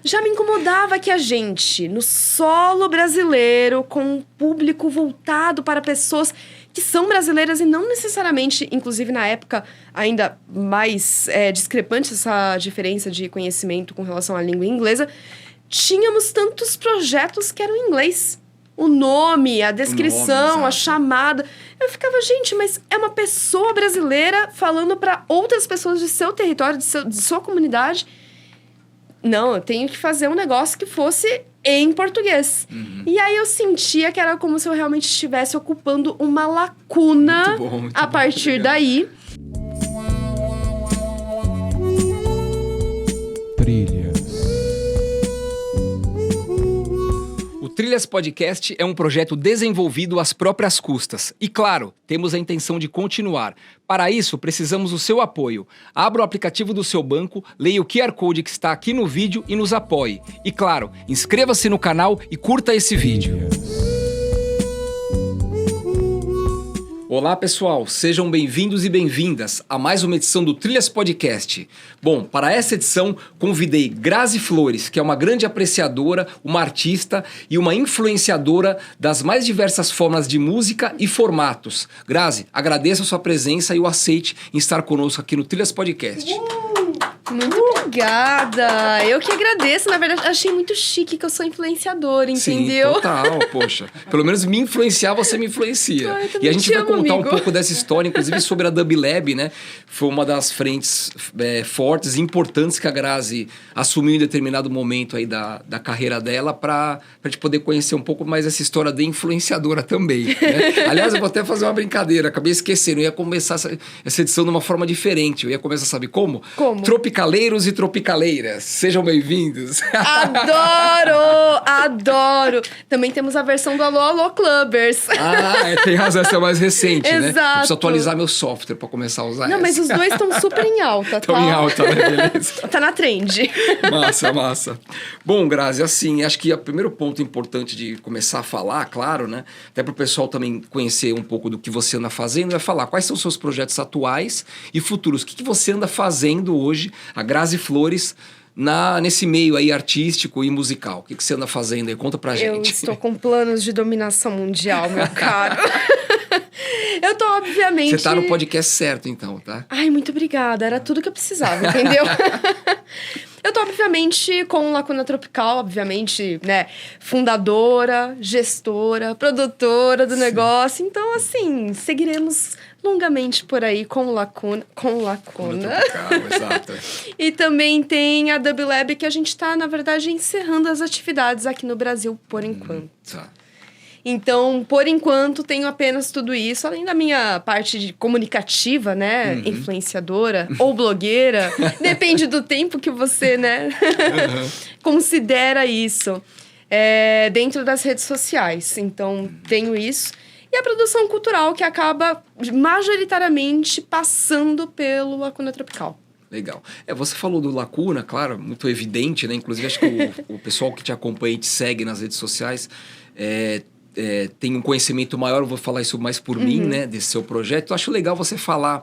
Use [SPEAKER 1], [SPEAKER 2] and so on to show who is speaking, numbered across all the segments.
[SPEAKER 1] Já me incomodava que a gente, no solo brasileiro, com um público voltado para pessoas que são brasileiras e não necessariamente, inclusive na época, ainda mais discrepante essa diferença de conhecimento com relação à língua inglesa, tínhamos tantos projetos que eram em inglês. O nome, a descrição, a chamada. Eu ficava, gente, mas é uma pessoa brasileira falando para outras pessoas de seu território, de sua comunidade. Não, eu tenho que fazer um negócio que fosse em português. E aí eu sentia que era como se eu realmente estivesse ocupando uma lacuna
[SPEAKER 2] muito
[SPEAKER 1] a partir daí.
[SPEAKER 2] O Trilhas Podcast é um projeto desenvolvido às próprias custas. E claro, temos a intenção de continuar. Para isso, precisamos do seu apoio. Abra o aplicativo do seu banco, leia o QR Code que está aqui no vídeo e nos apoie. E claro, inscreva-se no canal e curta esse vídeo. Olá pessoal, sejam bem-vindos e bem-vindas a mais uma edição do Trilhas Podcast. Bom, para essa edição convidei Grazi Flores, que é uma grande apreciadora, uma artista e uma influenciadora das mais diversas formas de música e formatos. Grazi, agradeço a sua presença e o aceite em estar conosco aqui no Trilhas Podcast.
[SPEAKER 1] Muito obrigada! Eu que agradeço, na verdade, achei muito chique que eu sou influenciadora, entendeu?
[SPEAKER 2] Sim, total, poxa. Pelo menos me influenciar, você me influencia.
[SPEAKER 1] Ai,
[SPEAKER 2] e a gente vai contar
[SPEAKER 1] amigo.
[SPEAKER 2] um pouco dessa história, inclusive sobre a Dub Lab, né? Foi uma das frentes fortes e importantes que a Grazi assumiu em determinado momento aí da carreira dela pra gente poder conhecer um pouco mais essa história de influenciadora também, né? Aliás, eu vou até fazer uma brincadeira, acabei esquecendo, eu ia começar essa edição de uma forma diferente. Eu ia começar, sabe como?
[SPEAKER 1] Como?
[SPEAKER 2] Tropicaleiros e tropicaleiras, sejam bem-vindos.
[SPEAKER 1] Adoro! Adoro! Também temos a versão do Alô, Alô Clubbers.
[SPEAKER 2] Tem razão, essa é mais recente, né?
[SPEAKER 1] Exato.
[SPEAKER 2] Eu preciso atualizar meu software pra começar a usar
[SPEAKER 1] Não,
[SPEAKER 2] essa.
[SPEAKER 1] mas os dois estão super em alta, tá?
[SPEAKER 2] Estão em alta, né? Beleza.
[SPEAKER 1] Tá na trend.
[SPEAKER 2] Massa. Bom, Grazi, assim, acho que o primeiro ponto importante de começar a falar, claro, né? Até pro pessoal também conhecer um pouco do que você anda fazendo, é falar quais são os seus projetos atuais e futuros. O que você anda fazendo hoje, a Grazi Flores, nesse meio aí artístico e musical? O que você anda fazendo aí? Conta pra gente.
[SPEAKER 1] Eu estou com planos de dominação mundial, meu caro. Eu tô, obviamente...
[SPEAKER 2] Você tá no podcast certo, então, tá?
[SPEAKER 1] Ai, muito obrigada. Era tudo que eu precisava, entendeu? Eu tô, obviamente, com Lacuna Tropical, obviamente, né? Fundadora, gestora, produtora do negócio. Então, assim, seguiremos longamente por aí com Lacuna.
[SPEAKER 2] Tropical, exato.
[SPEAKER 1] E também tem a Dub Lab, que a gente tá, na verdade, encerrando as atividades aqui no Brasil, por enquanto.
[SPEAKER 2] Tá.
[SPEAKER 1] Então, por enquanto, tenho apenas tudo isso, além da minha parte de comunicativa, né? Influenciadora ou blogueira. Depende do tempo que você, né? Considera isso. Dentro das redes sociais. Então, tenho isso. E a produção cultural, que acaba majoritariamente passando pelo Lacuna Tropical.
[SPEAKER 2] Legal. Você falou do Lacuna, claro, muito evidente, né? Inclusive, acho que o pessoal que te acompanha e te segue nas redes sociais tem um conhecimento maior, eu vou falar isso mais por mim, né? Desse seu projeto. Eu acho legal você falar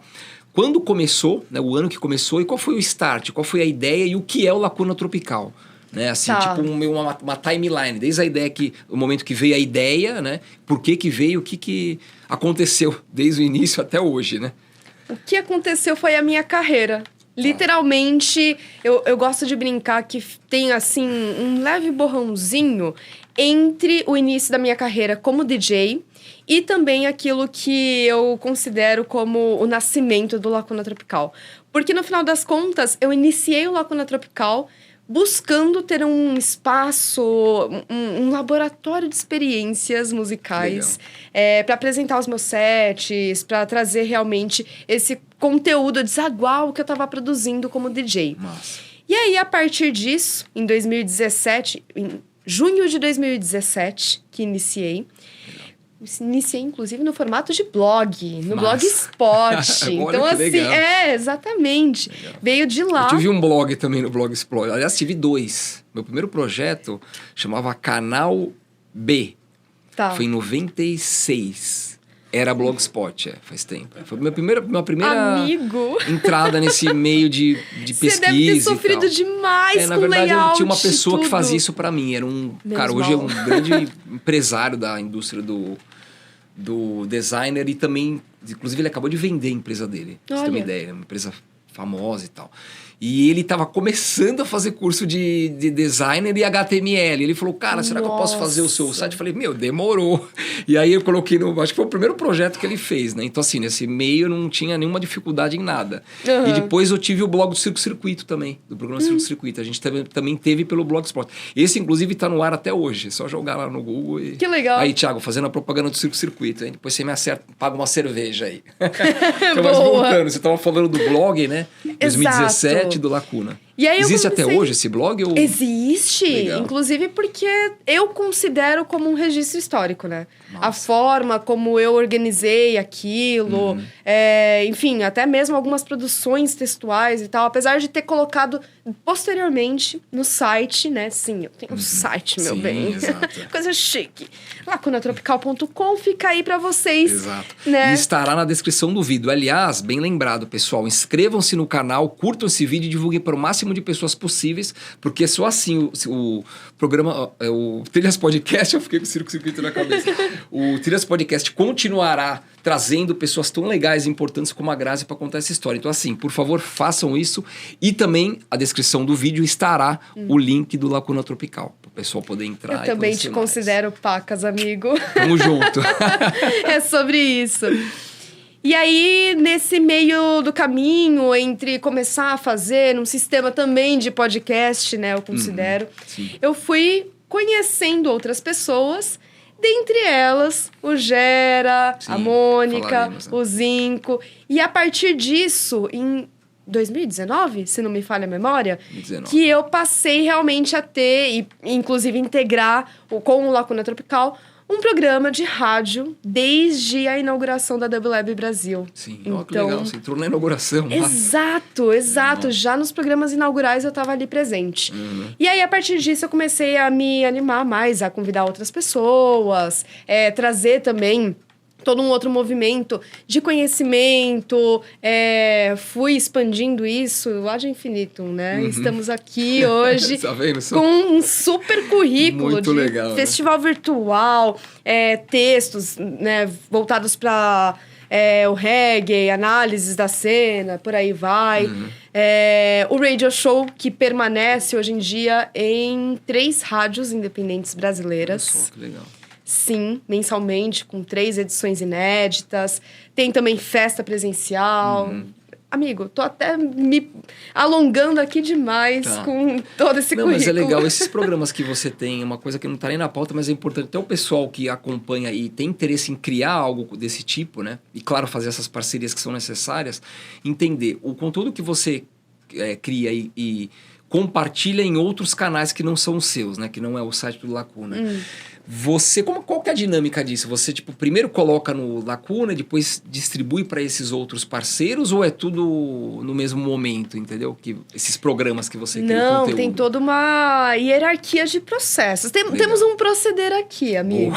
[SPEAKER 2] quando começou, né? O ano que começou e qual foi o start, qual foi a ideia e o que é o Lacuna Tropical. Né? Assim,
[SPEAKER 1] Tá.
[SPEAKER 2] tipo uma timeline, desde a ideia o momento que veio a ideia, né? Por que veio, o que aconteceu desde o início até hoje, né?
[SPEAKER 1] O que aconteceu foi a minha carreira. Literalmente, eu gosto de brincar que tem, assim, um leve borrãozinho entre o início da minha carreira como DJ e também aquilo que eu considero como o nascimento do Lacuna Tropical. Porque, no final das contas, eu iniciei o Lacuna Tropical buscando ter um espaço, um laboratório de experiências musicais para apresentar os meus sets, para trazer realmente esse conteúdo, desaguar o que eu estava produzindo como DJ.
[SPEAKER 2] Nossa.
[SPEAKER 1] E aí, a partir disso, em 2017, em junho de 2017, que iniciei, inclusive, no formato de blog, no Blogspot. Então, assim,
[SPEAKER 2] legal.
[SPEAKER 1] exatamente. Legal. Veio de lá.
[SPEAKER 2] Eu tive um blog também no Blogspot. Aliás, tive 2. Meu primeiro projeto chamava Canal B.
[SPEAKER 1] Tá.
[SPEAKER 2] Foi em 96. Era Blogspot, faz tempo. Foi minha primeira
[SPEAKER 1] Amigo!
[SPEAKER 2] entrada nesse meio de pesquisa.
[SPEAKER 1] Você deve ter sofrido demais
[SPEAKER 2] na
[SPEAKER 1] com
[SPEAKER 2] verdade,
[SPEAKER 1] layout,
[SPEAKER 2] tinha uma pessoa
[SPEAKER 1] tudo.
[SPEAKER 2] que fazia isso pra mim. Era cara, hoje é um grande empresário da indústria do designer e também, inclusive, ele acabou de vender a empresa dele. Pra você ter uma ideia, é uma empresa famosa e tal. E ele estava começando a fazer curso de designer e HTML. Ele falou, cara, será que eu posso fazer o seu site? Eu falei, demorou. E aí eu coloquei acho que foi o primeiro projeto que ele fez, né? Então, assim, nesse meio eu não tinha nenhuma dificuldade em nada. E depois eu tive o blog do Circo Circuito também, do programa Circo Circuito. A gente também teve pelo Blogspot. Esse, inclusive, está no ar até hoje. É só jogar lá no Google e...
[SPEAKER 1] Que legal.
[SPEAKER 2] Aí, Thiago, fazendo a propaganda do Circo Circuito. Aí depois você me acerta, paga uma cerveja aí.
[SPEAKER 1] Então,
[SPEAKER 2] mas voltando, você estava falando do blog, né? 2017. Do Lacuna.
[SPEAKER 1] E aí
[SPEAKER 2] existe até hoje esse blog? Ou...
[SPEAKER 1] Existe, legal. Inclusive porque eu considero como um registro histórico, né? Nossa. A forma como eu organizei aquilo, enfim, até mesmo algumas produções textuais e tal, apesar de ter colocado posteriormente no site, né? Sim, eu tenho um site, meu bem.
[SPEAKER 2] Exato.
[SPEAKER 1] Coisa chique. lacunatropical.com fica aí pra vocês.
[SPEAKER 2] Exato.
[SPEAKER 1] Né?
[SPEAKER 2] E estará na descrição do vídeo. Aliás, bem lembrado, pessoal, inscrevam-se no canal, curtam esse vídeo e divulguem para o máximo de pessoas possíveis, porque só assim o programa, o Trilhas Podcast, eu fiquei com o circuito na cabeça, o Trilhas Podcast continuará trazendo pessoas tão legais e importantes como a Grazi para contar essa história. Então, assim, por favor, façam isso. E também, a descrição do vídeo estará o link do Lacuna Tropical, para o pessoal poder entrar.
[SPEAKER 1] Eu também te considero pacas, amigo.
[SPEAKER 2] Tamo junto.
[SPEAKER 1] É sobre isso. E aí, nesse meio do caminho, entre começar a fazer um sistema também de podcast, né, eu considero, eu fui conhecendo outras pessoas, dentre elas o Gera, a Mônica, o Zinco. E a partir disso, em 2019, se não me falha a memória, 2019. Que eu passei realmente a ter, e inclusive integrar com o Lacuna Tropical, um programa de rádio desde a inauguração da WLab Brasil.
[SPEAKER 2] Sim, então, que legal, você entrou na inauguração.
[SPEAKER 1] Exato. Já nos programas inaugurais eu estava ali presente. E aí, a partir disso, eu comecei a me animar mais, a convidar outras pessoas, trazer também todo um outro movimento de conhecimento, fui expandindo isso lá de infinito, né? Estamos aqui hoje
[SPEAKER 2] tá vendo?
[SPEAKER 1] Com um super currículo
[SPEAKER 2] muito
[SPEAKER 1] de
[SPEAKER 2] legal,
[SPEAKER 1] festival virtual, textos, né, voltados para o reggae, análises da cena, por aí vai. O radio show, que permanece hoje em dia em 3 rádios independentes brasileiras.
[SPEAKER 2] Olha só, que legal.
[SPEAKER 1] Sim, mensalmente, com 3 edições inéditas. Tem também festa presencial. Amigo, tô até me alongando aqui demais com todo esse currículo.
[SPEAKER 2] Mas é legal, esses programas que você tem, uma coisa que não tá nem na pauta, mas é importante. Até o pessoal que acompanha e tem interesse em criar algo desse tipo, né? E, claro, fazer essas parcerias que são necessárias. Entender o conteúdo que você cria e compartilha em outros canais que não são os seus, né? Que não é o site do Lacuna. Qual que é a dinâmica disso? Você, primeiro coloca no Lacuna, depois distribui para esses outros parceiros, ou é tudo no mesmo momento, entendeu? Esses programas que você cria
[SPEAKER 1] Não,
[SPEAKER 2] conteúdo.
[SPEAKER 1] tem toda uma hierarquia de processos. Temos um proceder aqui, amigo.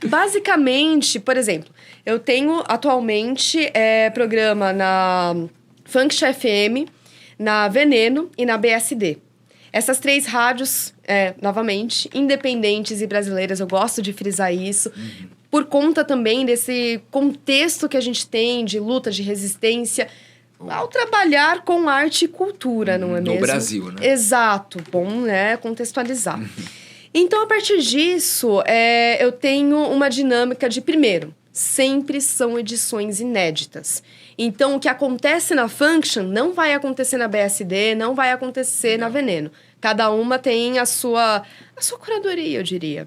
[SPEAKER 1] Basicamente, por exemplo, eu tenho atualmente programa na Function FM, na Veneno e na BSD. Essas 3 rádios, novamente, independentes e brasileiras, eu gosto de frisar isso, por conta também desse contexto que a gente tem de luta, de resistência, ao trabalhar com arte e cultura, não é mesmo?
[SPEAKER 2] No Brasil, né?
[SPEAKER 1] Exato, bom, né, contextualizar. Então, a partir disso, eu tenho uma dinâmica de, primeiro, sempre são edições inéditas. Então, o que acontece na Function não vai acontecer na BSD, não vai acontecer na Veneno. Cada uma tem a sua curadoria, eu diria.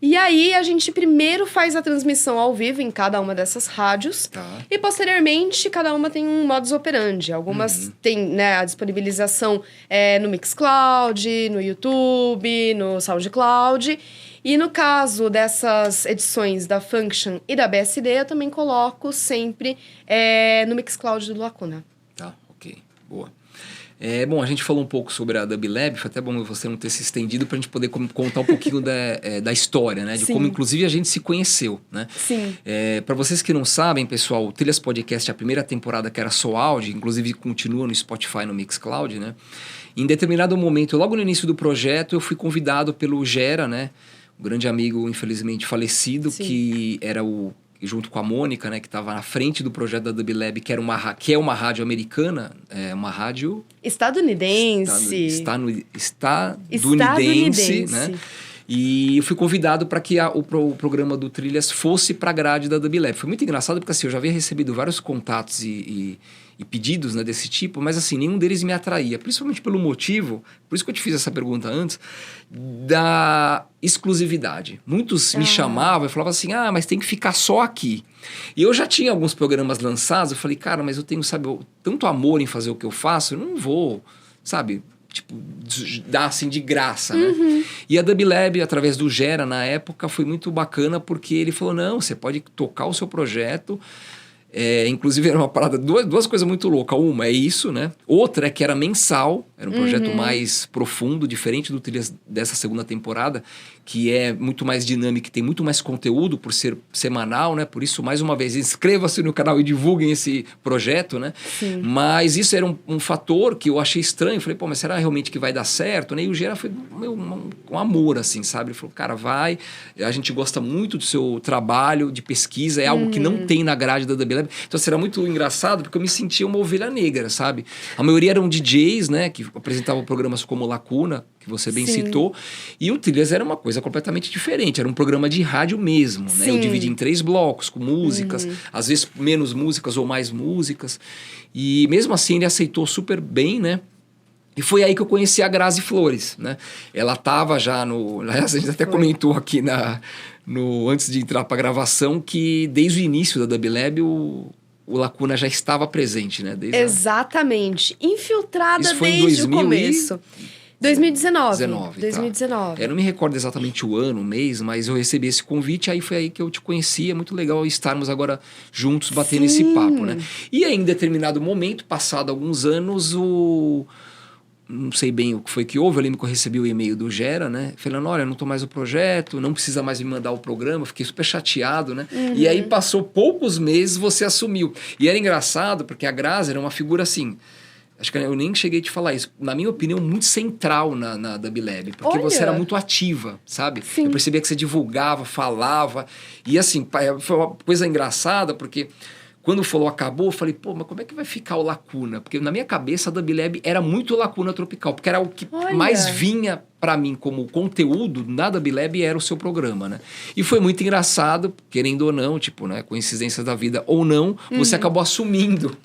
[SPEAKER 1] E aí, a gente primeiro faz a transmissão ao vivo em cada uma dessas rádios. E, posteriormente, cada uma tem um modus operandi. Algumas têm, né, a disponibilização no Mixcloud, no YouTube, no SoundCloud. E no caso dessas edições da Function e da BSD, eu também coloco sempre no Mixcloud do Lacuna.
[SPEAKER 2] Tá, ok. Boa. Bom, a gente falou um pouco sobre a Dub Lab, foi até bom você não ter se estendido para a gente poder contar um pouquinho da história, né? De
[SPEAKER 1] Sim.
[SPEAKER 2] como, inclusive, a gente se conheceu, né?
[SPEAKER 1] Sim.
[SPEAKER 2] Para vocês que não sabem, pessoal, o Trilhas Podcast, a primeira temporada que era só áudio, inclusive continua no Spotify, no Mixcloud, né? Em determinado momento, logo no início do projeto, eu fui convidado pelo Gera, né? Um grande amigo, infelizmente, falecido,
[SPEAKER 1] Sim.
[SPEAKER 2] que era junto com a Mônica, né, que estava na frente do projeto da Dub Lab, que é uma rádio americana, uma rádio...
[SPEAKER 1] Estadunidense.
[SPEAKER 2] Estadunidense, né? E eu fui convidado para que o programa do Trilhas fosse para a grade da Dub Lab. Foi muito engraçado, porque assim, eu já havia recebido vários contatos e pedidos, né, desse tipo, mas assim, nenhum deles me atraía, principalmente pelo motivo, por isso que eu te fiz essa pergunta antes, da exclusividade. Muitos me chamavam e falavam assim, mas tem que ficar só aqui. E eu já tinha alguns programas lançados, eu falei, cara, mas eu tenho, sabe, tanto amor em fazer o que eu faço, eu não vou, sabe, tipo, dar assim de graça, né? E a Dub Lab, através do Gera, na época, foi muito bacana, porque ele falou, não, você pode tocar o seu projeto. Inclusive era uma parada, duas coisas muito loucas. Uma é isso, né? Outra é que era mensal, era um projeto mais profundo, diferente do Trilhas dessa segunda temporada, que é muito mais dinâmico e tem muito mais conteúdo por ser semanal, né? Por isso, mais uma vez, inscreva-se no canal e divulguem esse projeto, né?
[SPEAKER 1] Sim.
[SPEAKER 2] Mas isso era um fator que eu achei estranho. Eu falei, pô, mas será realmente que vai dar certo? Né? E o Gera foi um amor, assim, sabe? Ele falou, cara, vai. A gente gosta muito do seu trabalho de pesquisa, é algo que não tem na grade da Dub Lab. Então, será muito engraçado, porque eu me sentia uma ovelha negra, sabe? A maioria eram DJs, né? Que apresentavam programas como Lacuna, que você bem citou. E o Trilhas era uma coisa completamente diferente. Era um programa de rádio mesmo, né? Eu dividi em 3 blocos, com músicas. Às vezes menos músicas ou mais músicas. E mesmo assim ele aceitou super bem, né? E foi aí que eu conheci a Grazi Flores, né? Ela estava já Aliás, a gente até comentou aqui antes de entrar para a gravação que desde o início da Dub Lab o Lacuna já estava presente, né?
[SPEAKER 1] Exatamente. Infiltrada
[SPEAKER 2] Isso foi
[SPEAKER 1] desde
[SPEAKER 2] em
[SPEAKER 1] o começo. 2019.
[SPEAKER 2] Tá. Eu não me recordo exatamente o ano, o mês, mas eu recebi esse convite, aí foi aí que eu te conheci. É muito legal estarmos agora juntos batendo esse papo, né? E aí, em determinado momento, passado alguns anos, não sei bem o que foi que houve, eu lembro que eu recebi o e-mail do Gera, né? Falando, olha, não tô mais no projeto, não precisa mais me mandar o programa, fiquei super chateado, né? E aí passou poucos meses, você assumiu. E era engraçado, porque a Grazi era uma figura assim... Acho que eu nem cheguei a te falar isso. Na minha opinião, muito central na Dub Lab. Porque você era muito ativa, sabe?
[SPEAKER 1] Sim.
[SPEAKER 2] Eu percebia que você divulgava, falava. E assim, foi uma coisa engraçada, porque quando falou acabou, eu falei, pô, mas como é que vai ficar o Lacuna? Porque na minha cabeça a Dub Lab era muito Lacuna Tropical. Porque era o que mais vinha para mim como conteúdo na Dub Lab era o seu programa, né? E foi muito engraçado, querendo ou não, tipo, né? Coincidências da vida ou não, você acabou assumindo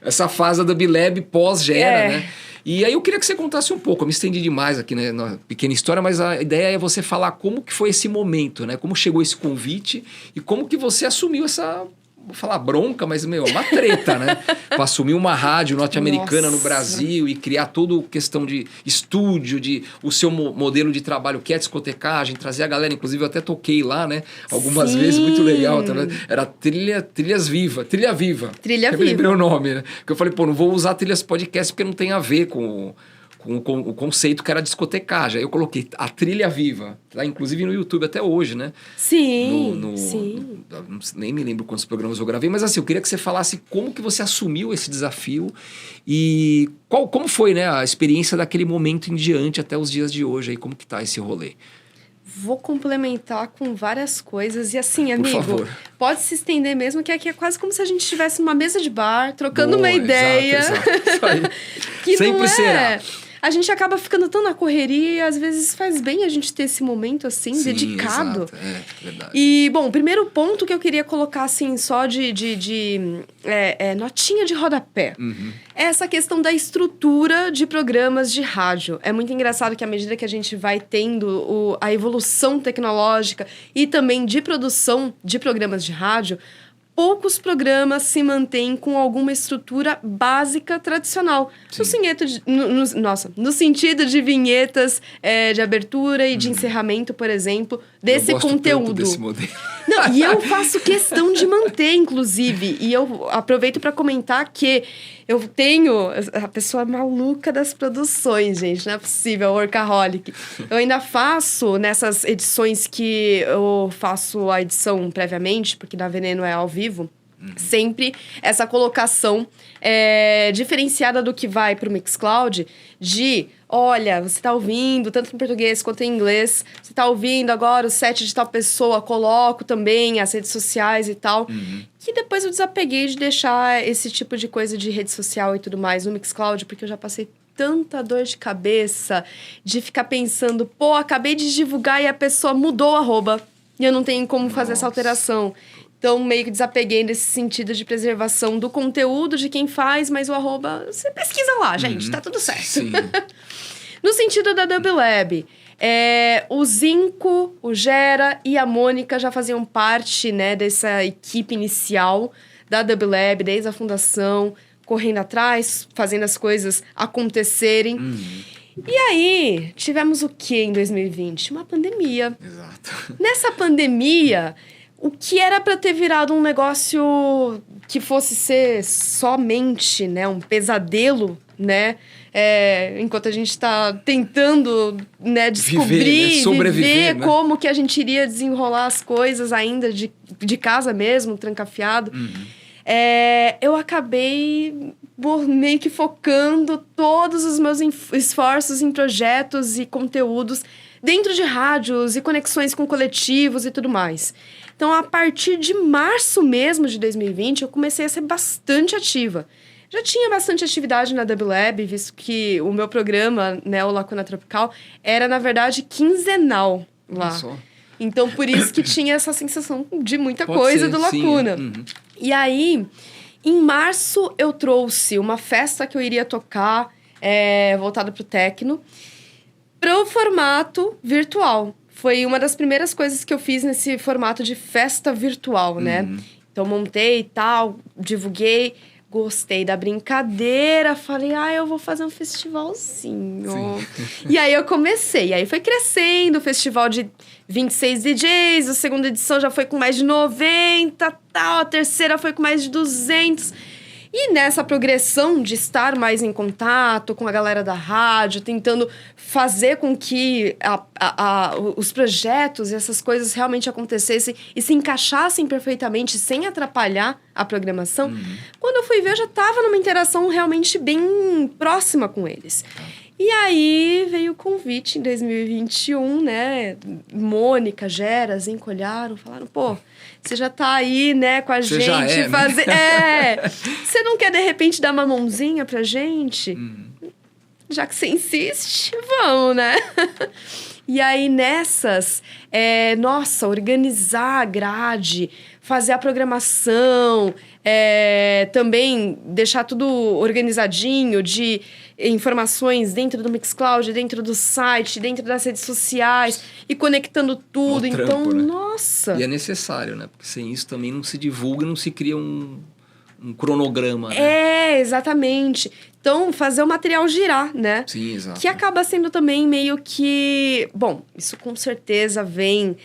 [SPEAKER 2] essa fase da Dub Lab pós-Gera, né? E aí eu queria que você contasse um pouco, eu me estendi demais aqui, né, na pequena história, mas a ideia é você falar como que foi esse momento, né? Como chegou esse convite e como que você assumiu essa... Vou falar bronca, mas, uma treta, né? Para assumir uma rádio norte-americana no Brasil e criar toda questão de estúdio, o seu modelo de trabalho, que é discotecagem, trazer a galera, inclusive eu até toquei lá, né? Algumas vezes, muito legal. Tá, né? Era Trilha Viva.
[SPEAKER 1] Trilha Viva.
[SPEAKER 2] Eu lembrei o nome, né? Porque eu falei, pô, não vou usar Trilhas Podcast porque não tem a ver com o conceito que era discotecagem. Aí eu coloquei a Trilha Viva, tá? Inclusive no YouTube até hoje, né?
[SPEAKER 1] Sim,
[SPEAKER 2] nem me lembro quantos programas eu gravei, mas assim, eu queria que você falasse como que você assumiu esse desafio e como foi, né, a experiência daquele momento em diante até os dias de hoje, aí como que tá esse rolê?
[SPEAKER 1] Vou complementar com várias coisas. E assim, amigo,
[SPEAKER 2] por favor,
[SPEAKER 1] pode se estender mesmo, que aqui é quase como se a gente estivesse numa mesa de bar, trocando uma ideia.
[SPEAKER 2] Exato. Isso aí.
[SPEAKER 1] Que
[SPEAKER 2] sempre
[SPEAKER 1] não
[SPEAKER 2] será.
[SPEAKER 1] A gente acaba ficando tão na correria e às vezes faz bem a gente ter esse momento assim,
[SPEAKER 2] Sim,
[SPEAKER 1] dedicado.
[SPEAKER 2] Exato. Verdade.
[SPEAKER 1] E, bom, o primeiro ponto que eu queria colocar assim, só de notinha de rodapé. É essa questão da estrutura de programas de rádio. É muito engraçado que à medida que a gente vai tendo a evolução tecnológica e também de produção de programas de rádio, poucos programas se mantêm com alguma estrutura básica tradicional. No sentido de vinhetas de abertura e de encerramento, por exemplo, desse conteúdo.
[SPEAKER 2] Tanto desse modelo.
[SPEAKER 1] Não, e eu faço questão de manter, inclusive. E eu aproveito para comentar que Eu tenho a pessoa maluca das produções, gente. Não é possível, workaholic. Eu ainda faço, nessas edições que eu faço a edição previamente, porque na Veneno é ao vivo, sempre essa colocação diferenciada do que vai pro Mixcloud de... Olha, você tá ouvindo, tanto em português quanto em inglês, você tá ouvindo agora o set de tal pessoa, coloco também as redes sociais e tal. Que depois eu desapeguei de deixar esse tipo de coisa de rede social e tudo mais no Mixcloud, porque eu já passei tanta dor de cabeça de ficar pensando, pô, acabei de divulgar e a pessoa mudou o arroba e eu não tenho como fazer essa alteração. Então, meio que desapeguei nesse sentido de preservação do conteúdo de quem faz, mas o arroba, você pesquisa lá, gente, tá tudo certo.
[SPEAKER 2] Sim.
[SPEAKER 1] No sentido da Dublab, o Zinco, o Gera e a Mônica já faziam parte, né, dessa equipe inicial da Dublab, desde a fundação, correndo atrás, fazendo as coisas acontecerem. E aí, tivemos o quê em 2020? Uma pandemia.
[SPEAKER 2] Exato.
[SPEAKER 1] Nessa pandemia... O que era para ter virado um negócio que fosse ser somente, né, um pesadelo, né? Enquanto a gente está tentando, né, descobrir,
[SPEAKER 2] sobreviver,
[SPEAKER 1] viver, como que a gente iria desenrolar as coisas ainda de casa mesmo, trancafiado. Eu acabei meio que focando todos os meus esforços em projetos e conteúdos dentro de rádios e conexões com coletivos e tudo mais. Então, a partir de março mesmo de 2020, eu comecei a ser bastante ativa. Já tinha bastante atividade na Dublab, visto que o meu programa, né, o Lacuna Tropical, era, na verdade, quinzenal lá. Então, por isso que tinha essa sensação de muita coisa do Lacuna. E aí, em março, eu trouxe uma festa que eu iria tocar, voltada para o techno, para o formato virtual. Foi uma das primeiras coisas que eu fiz nesse formato de festa virtual, né? Então, montei e tal, divulguei, gostei da brincadeira. Falei, eu vou fazer um festivalzinho. E aí, eu comecei. E aí, foi crescendo o festival de 26 DJs. A segunda edição já foi com mais de 90, tal. A terceira foi com mais de 200. E nessa progressão de estar mais em contato com a galera da rádio, tentando fazer com que os projetos e essas coisas realmente acontecessem e se encaixassem perfeitamente sem atrapalhar a programação, quando eu fui ver, eu já estava numa interação realmente bem próxima com eles. E aí veio o convite em 2021, né? Mônica, Gera, Zinco olharam, falaram, pô, você já tá aí, né, com a gente.
[SPEAKER 2] Já é,
[SPEAKER 1] fazer... né? Você não quer, de repente, dar uma mãozinha pra gente? Já que você insiste, vamos, né? E aí, nessas, organizar a grade, fazer a programação, também deixar tudo organizadinho de informações dentro do Mixcloud, dentro do site, dentro das redes sociais e conectando tudo.
[SPEAKER 2] Trampo,
[SPEAKER 1] então,
[SPEAKER 2] né?
[SPEAKER 1] nossa...
[SPEAKER 2] E é necessário, né? Porque sem isso também não se divulga, não se cria um cronograma, né?
[SPEAKER 1] Exatamente. Então, fazer o material girar, né?
[SPEAKER 2] Sim, exato.
[SPEAKER 1] Que acaba sendo também meio que... Bom, isso com certeza vem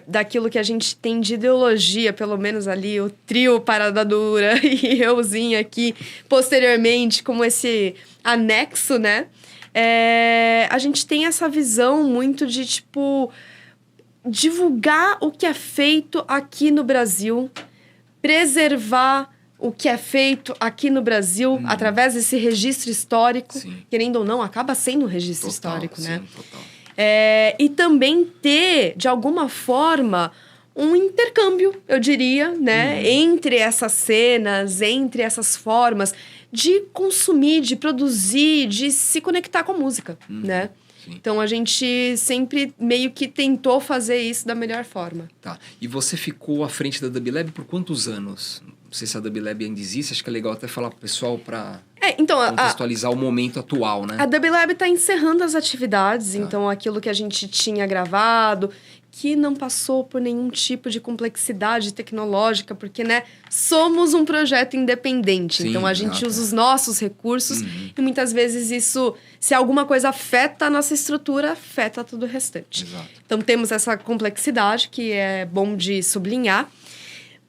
[SPEAKER 1] daquilo que a gente tem de ideologia, pelo menos ali, o trio Parada Dura e euzinho aqui, posteriormente, como esse anexo, né? A gente tem essa visão muito de, tipo, divulgar o que é feito aqui no Brasil, preservar o que é feito aqui no Brasil através desse registro histórico.
[SPEAKER 2] Sim.
[SPEAKER 1] Querendo ou não, acaba sendo um registro histórico, né?
[SPEAKER 2] Sim, total.
[SPEAKER 1] E também ter, de alguma forma, um intercâmbio, eu diria, né? Entre essas cenas, entre essas formas de consumir, de produzir, de se conectar com a música, né?
[SPEAKER 2] Sim.
[SPEAKER 1] Então, a gente sempre meio que tentou fazer isso da melhor forma.
[SPEAKER 2] Tá. E você ficou à frente da Dublab por quantos anos? Não sei se a Dublab ainda existe, acho que é legal até falar pro pessoal para
[SPEAKER 1] então,
[SPEAKER 2] contextualizar o momento atual, né?
[SPEAKER 1] A Dublab está encerrando as atividades, então aquilo que a gente tinha gravado, que não passou por nenhum tipo de complexidade tecnológica, porque, né, somos um projeto independente.
[SPEAKER 2] Sim,
[SPEAKER 1] então, a gente usa os nossos recursos e muitas vezes isso, se alguma coisa afeta a nossa estrutura, afeta tudo o restante.
[SPEAKER 2] Exato.
[SPEAKER 1] Então, temos essa complexidade que é bom de sublinhar.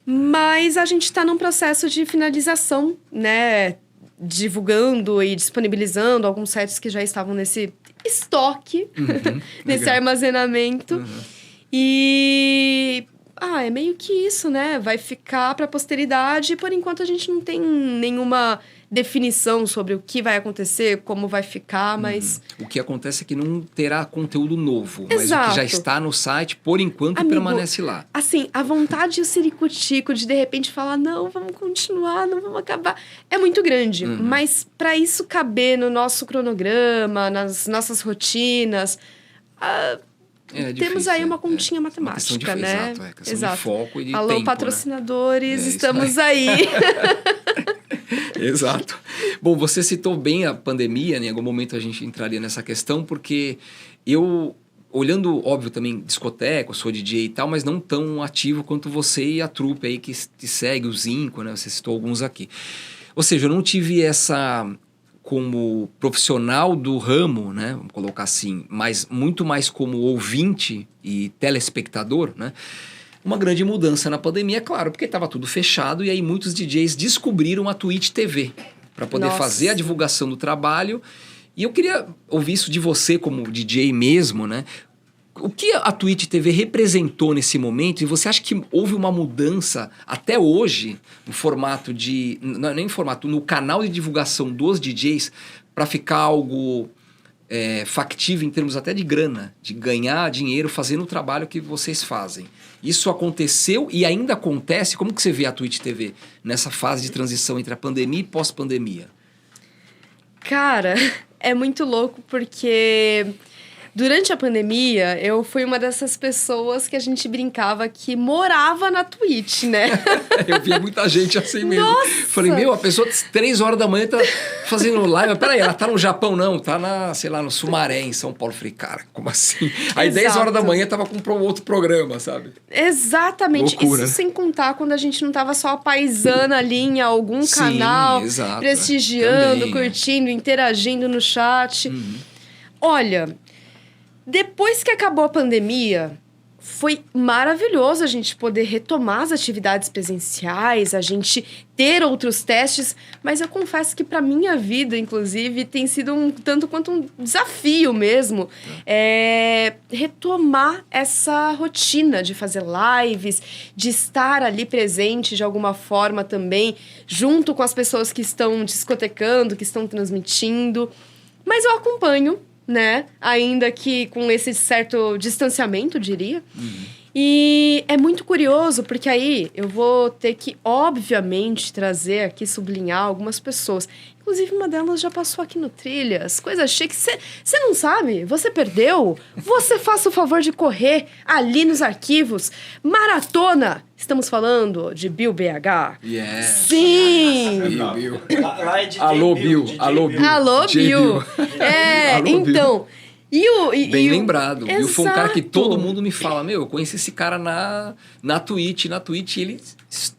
[SPEAKER 1] Mas a gente está num processo de finalização, né? divulgando e disponibilizando alguns sets que já estavam nesse estoque, nesse armazenamento. E... é meio que isso, né? Vai ficar para a posteridade. Por enquanto, a gente não tem nenhuma definição sobre o que vai acontecer, como vai ficar, mas...
[SPEAKER 2] O que acontece é que não terá conteúdo novo.
[SPEAKER 1] Exato.
[SPEAKER 2] Mas o que já está no site, por enquanto,
[SPEAKER 1] Amigo,
[SPEAKER 2] permanece lá.
[SPEAKER 1] Assim, a vontade e o ciricutico de repente falar, não, vamos continuar, não vamos acabar, é muito grande. Mas para isso caber no nosso cronograma, nas nossas rotinas... temos aí uma continha matemática, né?
[SPEAKER 2] Exato, questão de foco e de
[SPEAKER 1] Alô,
[SPEAKER 2] tempo,
[SPEAKER 1] patrocinadores,
[SPEAKER 2] né?
[SPEAKER 1] estamos aí.
[SPEAKER 2] Exato. Bom, você citou bem a pandemia, né? Em algum momento a gente entraria nessa questão, porque eu, olhando, óbvio, também discoteca, eu sou DJ e tal, mas não tão ativo quanto você e a trupe aí que te segue, o Zinco, né? Você citou alguns aqui. Ou seja, eu não tive essa... como profissional do ramo, né, vamos colocar assim, mas muito mais como ouvinte e telespectador, né, uma grande mudança na pandemia, claro, porque estava tudo fechado e aí muitos DJs descobriram a Twitch TV para poder fazer a divulgação do trabalho. E eu queria ouvir isso de você como DJ mesmo, né? O que a Twitch TV representou nesse momento? E você acha que houve uma mudança até hoje no formato de... Não, nem formato, no canal de divulgação dos DJs para ficar algo factível em termos até de grana, de ganhar dinheiro fazendo o trabalho que vocês fazem. Isso aconteceu e ainda acontece? Como que você vê a Twitch TV nessa fase de transição entre a pandemia e pós-pandemia?
[SPEAKER 1] Cara, é muito louco porque... Durante a pandemia, eu fui uma dessas pessoas que a gente brincava que morava na Twitch, né?
[SPEAKER 2] Eu via muita gente assim mesmo.
[SPEAKER 1] Nossa!
[SPEAKER 2] Falei, a pessoa 3 horas da manhã tá fazendo live. Mas peraí, ela tá no Japão não, tá no Sumaré, em São Paulo. Falei, cara, como assim? Aí 10 horas da manhã tava com outro programa, sabe?
[SPEAKER 1] Exatamente.
[SPEAKER 2] Loucura.
[SPEAKER 1] Isso sem contar quando a gente não tava só paisana ali em algum canal,
[SPEAKER 2] exato,
[SPEAKER 1] prestigiando,
[SPEAKER 2] também,
[SPEAKER 1] curtindo, interagindo no chat. Olha... Depois que acabou a pandemia, foi maravilhoso a gente poder retomar as atividades presenciais, a gente ter outros testes, mas eu confesso que para minha vida, inclusive, tem sido um tanto quanto um desafio mesmo, retomar essa rotina de fazer lives, de estar ali presente de alguma forma também, junto com as pessoas que estão discotecando, que estão transmitindo, mas eu acompanho, né? Ainda que com esse certo distanciamento, diria. E é muito curioso, porque aí eu vou ter que, obviamente, trazer aqui, sublinhar algumas pessoas. Inclusive, uma delas já passou aqui no Trilhas. Coisa chique. Você não sabe? Você perdeu? Você faça o favor de correr ali nos arquivos. Maratona! Estamos falando de Bill BH.
[SPEAKER 2] Yes.
[SPEAKER 1] Sim!
[SPEAKER 2] Bill.
[SPEAKER 3] Alô, Bill.
[SPEAKER 2] Alô, Bill.
[SPEAKER 1] Alô, Bill.
[SPEAKER 2] Alô,
[SPEAKER 1] então...
[SPEAKER 2] Bem lembrado.
[SPEAKER 1] Exato.
[SPEAKER 2] Bill foi um cara que todo mundo me fala, eu conheci esse cara na Twitch. Na Twitch ele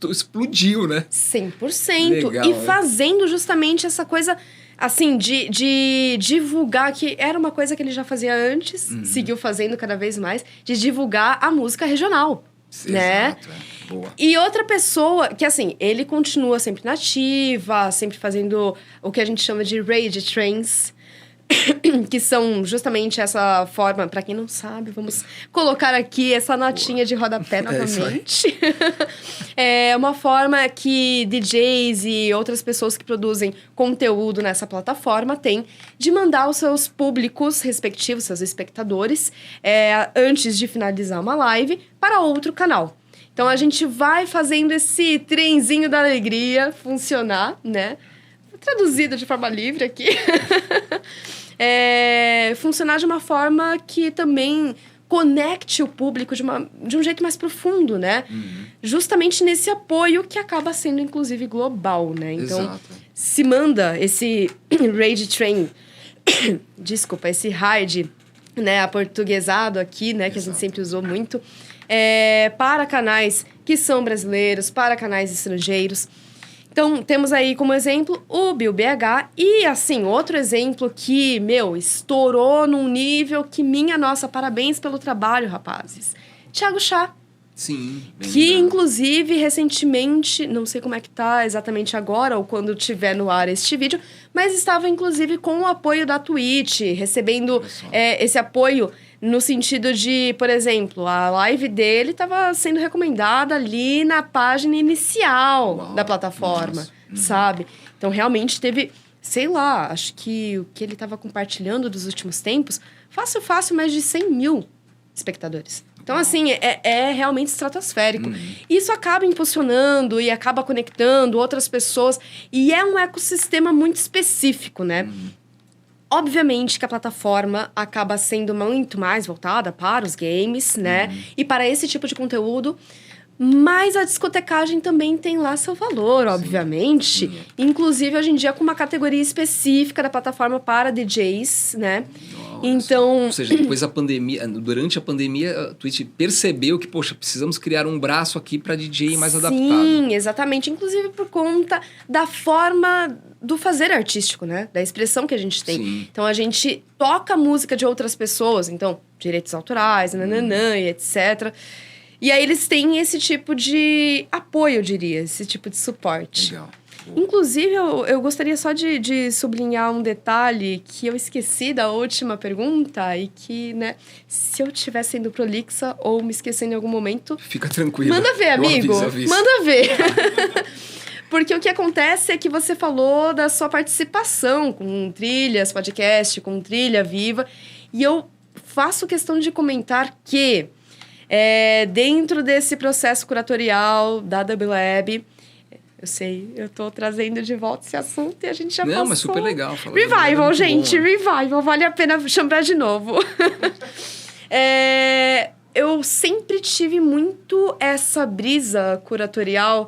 [SPEAKER 2] explodiu, né?
[SPEAKER 1] 100%.
[SPEAKER 2] Legal,
[SPEAKER 1] e fazendo justamente essa coisa, assim, de divulgar, que era uma coisa que ele já fazia antes, seguiu fazendo cada vez mais, de divulgar a música regional. Né?
[SPEAKER 2] Exato, boa.
[SPEAKER 1] E outra pessoa, que assim, ele continua sempre na ativa, sempre fazendo o que a gente chama de rage trains, que são justamente essa forma, pra quem não sabe, vamos colocar aqui essa notinha de rodapé novamente. É uma forma que DJs e outras pessoas que produzem conteúdo nessa plataforma têm de mandar os seus públicos respectivos, seus espectadores, antes de finalizar uma live, para outro canal. Então a gente vai fazendo esse trenzinho da alegria funcionar, né? Traduzido de forma livre aqui. Funcionar de uma forma que também conecte o público de um jeito mais profundo, né? Justamente nesse apoio que acaba sendo, inclusive, global, né? Então, se manda esse Rage Train, desculpa, esse raid, né, aportuguesado aqui, né, que a gente sempre usou muito, para canais que são brasileiros, para canais estrangeiros. Então, temos aí como exemplo o Bill BH e, assim, outro exemplo que, estourou num nível que, nossa, parabéns pelo trabalho, rapazes. Thiago Chá,
[SPEAKER 2] Sim.
[SPEAKER 1] Que, inclusive, recentemente, não sei como é que tá exatamente agora ou quando tiver no ar este vídeo, mas estava, inclusive, com o apoio da Twitch, recebendo esse apoio no sentido de, por exemplo, a live dele estava sendo recomendada ali na página inicial da plataforma, sabe? Então, realmente teve, sei lá, acho que o que ele estava compartilhando dos últimos tempos, fácil, mais de 100 mil espectadores. Então, assim, é realmente estratosférico. Isso acaba impulsionando e acaba conectando outras pessoas. E é um ecossistema muito específico, né? Obviamente que a plataforma acaba sendo muito mais voltada para os games, né? E para esse tipo de conteúdo. Mas a discotecagem também tem lá seu valor, obviamente. Inclusive, hoje em dia, com uma categoria específica da plataforma para DJs, né? Então...
[SPEAKER 2] Ou seja, depois da pandemia, durante a pandemia, a Twitch percebeu que, poxa, precisamos criar um braço aqui para DJ mais adaptado.
[SPEAKER 1] Sim, exatamente. Inclusive por conta da forma do fazer artístico, né? Da expressão que a gente tem.
[SPEAKER 2] Sim.
[SPEAKER 1] Então, a gente toca a música de outras pessoas. Então, direitos autorais, nananã, e etc. E aí, eles têm esse tipo de apoio, eu diria. Esse tipo de suporte.
[SPEAKER 2] Legal.
[SPEAKER 1] Inclusive, eu gostaria só de sublinhar um detalhe que eu esqueci da última pergunta e que, né, se eu estiver sendo prolixa ou me esquecendo em algum momento...
[SPEAKER 2] Fica tranquilo.
[SPEAKER 1] Manda ver, amigo.
[SPEAKER 2] Aviso.
[SPEAKER 1] Manda ver. Porque o que acontece é que você falou da sua participação com Trilhas Podcast, com Trilha Viva, e eu faço questão de comentar que, dentro desse processo curatorial da WLab... Eu sei, eu tô trazendo de volta esse assunto e a gente já passou.
[SPEAKER 2] Não, mas super legal.
[SPEAKER 1] Revival, gente, Revival. Vale a pena chamar de novo. Eu sempre tive muito essa brisa curatorial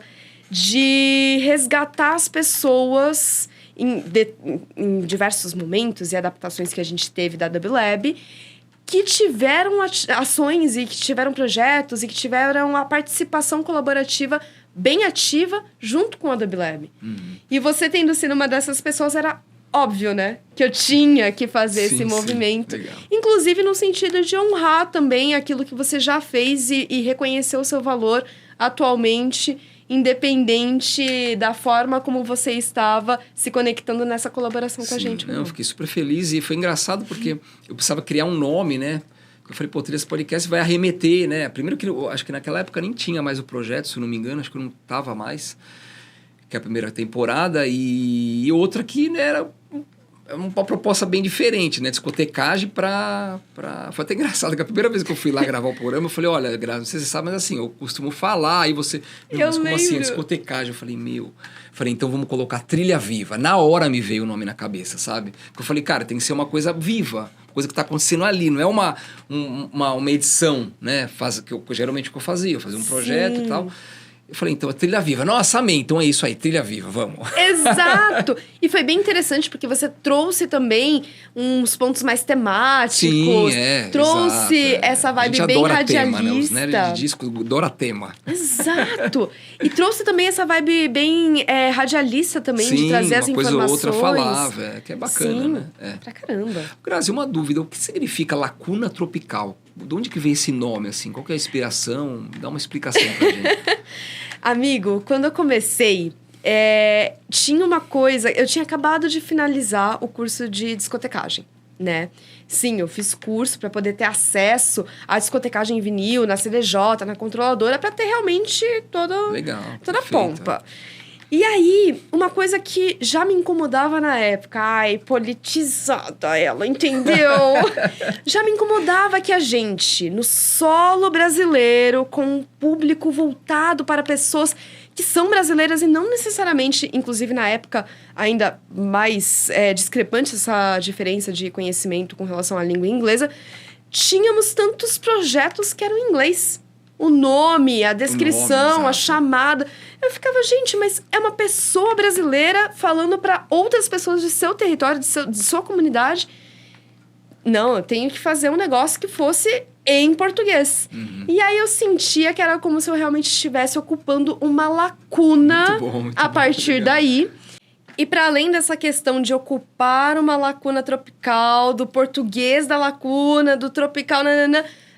[SPEAKER 1] de resgatar as pessoas em diversos momentos e adaptações que a gente teve da WLab que tiveram ações e que tiveram projetos e que tiveram a participação colaborativa bem ativa junto com a WLab. E você tendo sido uma dessas pessoas, era óbvio, né? Que eu tinha que fazer esse movimento.
[SPEAKER 2] Legal.
[SPEAKER 1] Inclusive no sentido de honrar também aquilo que você já fez e reconhecer o seu valor atualmente, independente da forma como você estava se conectando nessa colaboração com a gente.
[SPEAKER 2] Eu fiquei super feliz e foi engraçado porque eu precisava criar um nome, né? Eu falei, pô, esse podcast vai arremeter, né? Primeiro que eu acho que naquela época nem tinha mais o projeto, se eu não me engano, acho que eu não tava mais, que é a primeira temporada, e outra que, né, era uma proposta bem diferente, né? Discotecagem pra... Foi até engraçado, que a primeira vez que eu fui lá gravar o programa, eu falei, olha, não sei se você sabe, mas assim, eu costumo falar, aí você... Mas como assim, discotecagem? Eu falei, então vamos colocar Trilha Viva. Na hora me veio o nome na cabeça, sabe? Porque eu falei, cara, tem que ser uma coisa viva, coisa que tá acontecendo ali, não é uma edição, né? Geralmente o que eu fazia um projeto e tal. Eu falei, então, é Trilha Viva. Nossa, amei. Então é isso aí, Trilha Viva, vamos.
[SPEAKER 1] Exato! E foi bem interessante, porque você trouxe também uns pontos mais temáticos.
[SPEAKER 2] Sim,
[SPEAKER 1] trouxe essa vibe bem radialista.
[SPEAKER 2] Tema, né? Os nerds de disco adoram tema.
[SPEAKER 1] Exato! E trouxe também essa vibe bem radialista também, de trazer as informações.
[SPEAKER 2] Uma coisa ou outra falava, que é bacana, né?
[SPEAKER 1] Pra caramba.
[SPEAKER 2] Grazi, uma dúvida, o que significa lacuna tropical? De onde que veio esse nome, assim? Qual que é a inspiração? Dá uma explicação pra gente.
[SPEAKER 1] Amigo, quando eu comecei, tinha uma coisa... Eu tinha acabado de finalizar o curso de discotecagem, né? Sim, eu fiz curso para poder ter acesso à discotecagem em vinil, na CDJ, na controladora, para ter realmente toda a pompa. E aí, uma coisa que já me incomodava na época, politizada ela, entendeu? Já me incomodava que a gente, no solo brasileiro, com um público voltado para pessoas que são brasileiras e não necessariamente, inclusive na época, ainda mais discrepante essa diferença de conhecimento com relação à língua inglesa, tínhamos tantos projetos que eram em inglês. O nome, a descrição, a chamada. Eu ficava, gente, mas é uma pessoa brasileira falando para outras pessoas de seu território, de sua comunidade. Não, eu tenho que fazer um negócio que fosse em português. E aí eu sentia que era como se eu realmente estivesse ocupando uma lacuna a partir daí. E para além dessa questão de ocupar uma lacuna tropical, do português da lacuna, do tropical,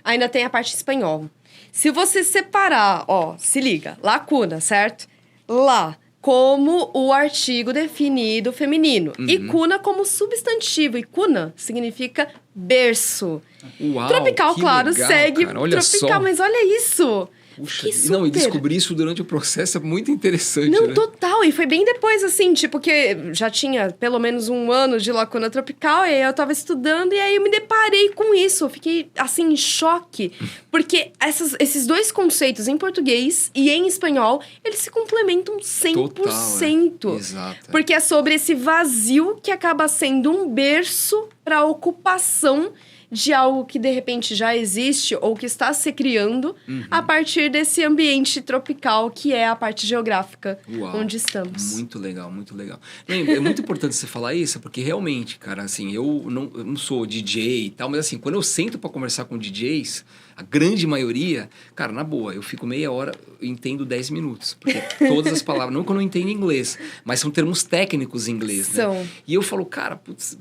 [SPEAKER 1] ainda tem a parte espanhol. Se você separar, ó, se liga, lacuna, certo? Lá, como o artigo definido feminino. E cuna como substantivo. E cuna significa berço.
[SPEAKER 2] Uau,
[SPEAKER 1] tropical,
[SPEAKER 2] que
[SPEAKER 1] claro,
[SPEAKER 2] legal,
[SPEAKER 1] segue
[SPEAKER 2] cara. Olha
[SPEAKER 1] tropical,
[SPEAKER 2] só.
[SPEAKER 1] mas olha isso.
[SPEAKER 2] Puxa,
[SPEAKER 1] Super.
[SPEAKER 2] não, e descobrir isso durante o processo é muito interessante,
[SPEAKER 1] Não,
[SPEAKER 2] né?
[SPEAKER 1] total. E foi bem depois, assim, tipo, que já tinha pelo menos 1 ano de lacuna tropical, e aí eu tava estudando, e aí eu me deparei com isso. Eu fiquei, assim, em choque. Porque esses dois conceitos, em português e em espanhol, eles se complementam 100%.
[SPEAKER 2] Total, exato.
[SPEAKER 1] Porque é sobre esse vazio que acaba sendo um berço para ocupação de algo que, de repente, já existe ou que está se criando a partir desse ambiente tropical que é a parte geográfica onde estamos.
[SPEAKER 2] Muito legal, muito legal. É muito importante você falar isso, porque realmente, cara, assim, eu não sou DJ e tal, mas assim, quando eu sento para conversar com DJs, a grande maioria, cara, na boa, eu fico meia hora, eu entendo 10 minutos. Porque todas as palavras, não que eu não entendo inglês, mas são termos técnicos em inglês, né?
[SPEAKER 1] São.
[SPEAKER 2] E eu falo, cara, putz,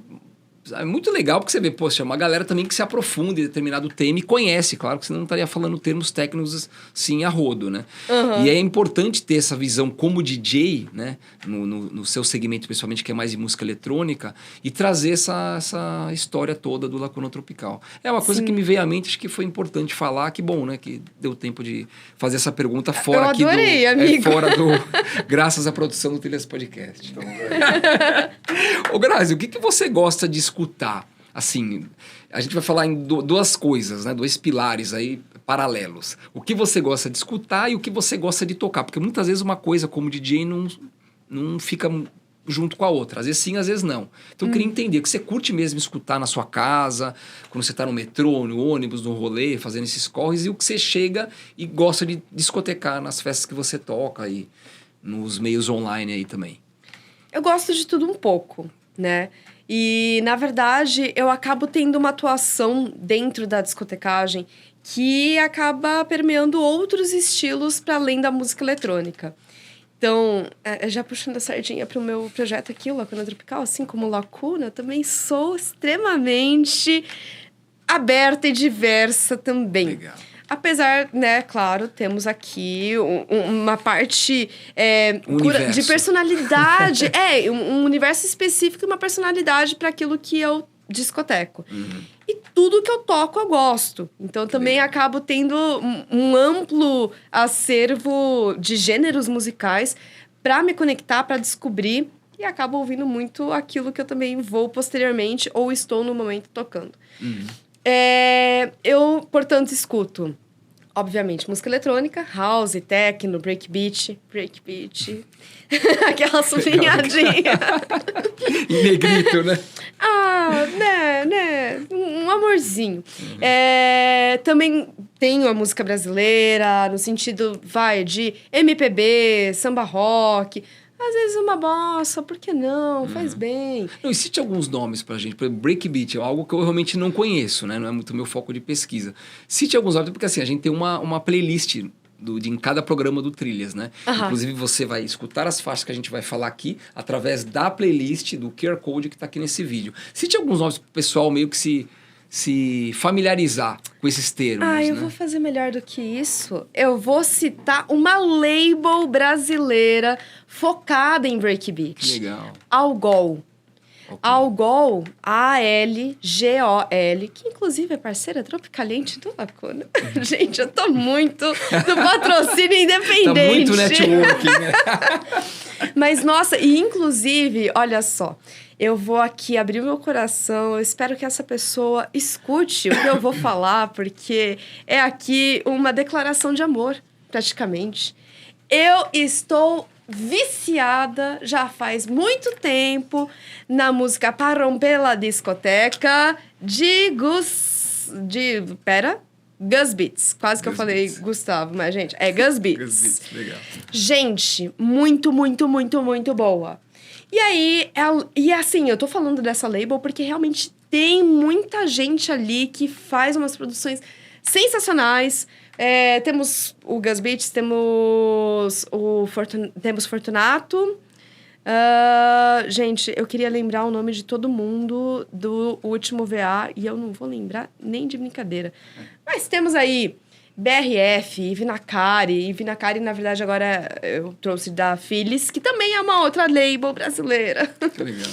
[SPEAKER 2] é muito legal porque você vê, poxa, uma galera também que se aprofunda em determinado tema e conhece, claro que você não estaria falando termos técnicos assim a rodo, né? E é importante ter essa visão como DJ, né? No seu segmento, principalmente, que é mais de música eletrônica, e trazer essa história toda do Lacuna Tropical. É uma coisa que me veio à mente, acho que foi importante falar, que bom, né? Que deu tempo de fazer essa pergunta fora
[SPEAKER 1] eu
[SPEAKER 2] aqui
[SPEAKER 1] adorei, amigo.
[SPEAKER 2] fora do... Graças à produção do Trilhas Podcast. Então, ô, Grazi, o que você gosta de escutar? Assim, a gente vai falar em duas coisas, né? 2 pilares aí paralelos. O que você gosta de escutar e o que você gosta de tocar. Porque muitas vezes uma coisa como DJ não fica junto com a outra. Às vezes sim, às vezes não. Então eu queria entender o que você curte mesmo escutar na sua casa, quando você está no metrô, no ônibus, no rolê, fazendo esses corres, e o que você chega e gosta de discotecar nas festas que você toca e nos meios online aí também.
[SPEAKER 1] Eu gosto de tudo um pouco, né? E, na verdade, eu acabo tendo uma atuação dentro da discotecagem que acaba permeando outros estilos para além da música eletrônica. Então, já puxando a sardinha para o meu projeto aqui, o Lacuna Tropical, assim como o Lacuna, eu também sou extremamente aberta e diversa também.
[SPEAKER 2] Legal.
[SPEAKER 1] Apesar, né, claro, temos aqui uma parte de personalidade. Um universo específico e uma personalidade para aquilo que eu discoteco. E tudo que eu toco, eu gosto. Então, também acabo tendo um amplo acervo de gêneros musicais para me conectar, para descobrir. E acabo ouvindo muito aquilo que eu também vou posteriormente ou estou no momento tocando. Eu, portanto, escuto, obviamente, música eletrônica, house, techno, breakbeat. Aquela sublinhadinha.
[SPEAKER 2] Em negrito, né?
[SPEAKER 1] né? Um amorzinho. Também tenho a música brasileira, no sentido, de MPB, samba rock... Às vezes uma bossa, por que não? Faz bem.
[SPEAKER 2] Não, e cite alguns nomes pra gente. Por exemplo, breakbeat é algo que eu realmente não conheço, né? Não é muito meu foco de pesquisa. Cite alguns nomes, porque assim, a gente tem uma playlist em cada programa do Trilhas, né? Inclusive, você vai escutar as faixas que a gente vai falar aqui através da playlist do QR Code que tá aqui nesse vídeo. Cite alguns nomes pro pessoal meio que se familiarizar com esses termos,
[SPEAKER 1] eu vou fazer melhor do que isso. Eu vou citar uma label brasileira focada em breakbeat.
[SPEAKER 2] Legal.
[SPEAKER 1] Algol.
[SPEAKER 2] Okay.
[SPEAKER 1] Algol, A-L-G-O-L, que inclusive é parceira Tropicaliente do Lacuna. Gente, eu tô muito do patrocínio independente.
[SPEAKER 2] Tá muito networking, né?
[SPEAKER 1] Mas, nossa, e inclusive, olha só, eu vou aqui abrir meu coração, eu espero que essa pessoa escute o que eu vou falar, porque é aqui uma declaração de amor, praticamente. Eu estou viciada já faz muito tempo na música Para Romper la Discoteca de Gus Beats. Quase que eu falei Gustavo, mas, gente, é Gus Beats.
[SPEAKER 2] Gus Beats, legal.
[SPEAKER 1] Gente, muito, muito, muito, muito boa. E aí, assim, eu tô falando dessa label porque realmente tem muita gente ali que faz umas produções sensacionais. Temos o Gus Beats, temos Fortunato. Gente, eu queria lembrar o nome de todo mundo do último VA e eu não vou lembrar nem de brincadeira. Mas temos aí BRF, Ivinacari. Ivinacari, na verdade, agora eu trouxe da Phyllis, que também é uma outra label brasileira.
[SPEAKER 2] Que legal.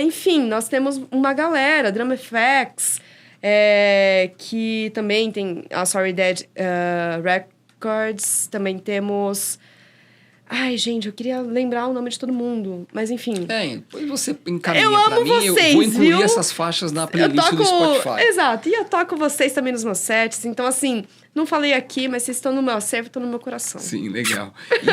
[SPEAKER 1] Enfim, nós temos uma galera, Drum FX, que também tem a Sorry Dead Records, também temos... Ai, gente, eu queria lembrar o nome de todo mundo, mas enfim.
[SPEAKER 2] Depois você encaminha
[SPEAKER 1] eu
[SPEAKER 2] pra
[SPEAKER 1] amo
[SPEAKER 2] mim,
[SPEAKER 1] vocês,
[SPEAKER 2] eu vou incluir
[SPEAKER 1] viu?
[SPEAKER 2] essas faixas na playlist do Spotify.
[SPEAKER 1] Exato, e eu toco vocês também nos meus sets, então assim, não falei aqui, mas vocês estão no meu acervo, estão no meu coração.
[SPEAKER 2] Sim, legal. E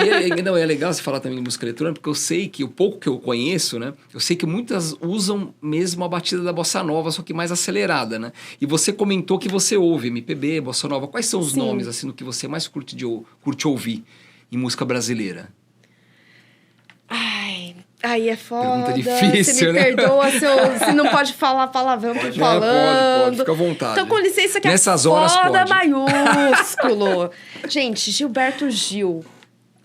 [SPEAKER 2] é legal você falar também de música eletrônica, porque eu sei que, o pouco que eu conheço, né, eu sei que muitas usam mesmo a batida da bossa nova, só que mais acelerada, né? E você comentou que você ouve MPB, bossa nova. Quais são os
[SPEAKER 1] Sim.
[SPEAKER 2] nomes, assim, do que você mais curte ouvir em música brasileira?
[SPEAKER 1] Ai, é foda.
[SPEAKER 2] Pergunta difícil,
[SPEAKER 1] você me perdoa se não pode falar palavrão que eu tô falando.
[SPEAKER 2] Pode, fica à vontade.
[SPEAKER 1] Então, com licença, que
[SPEAKER 2] Nessas
[SPEAKER 1] é
[SPEAKER 2] horas
[SPEAKER 1] foda
[SPEAKER 2] pode.
[SPEAKER 1] maiúsculo. Gente, Gilberto Gil.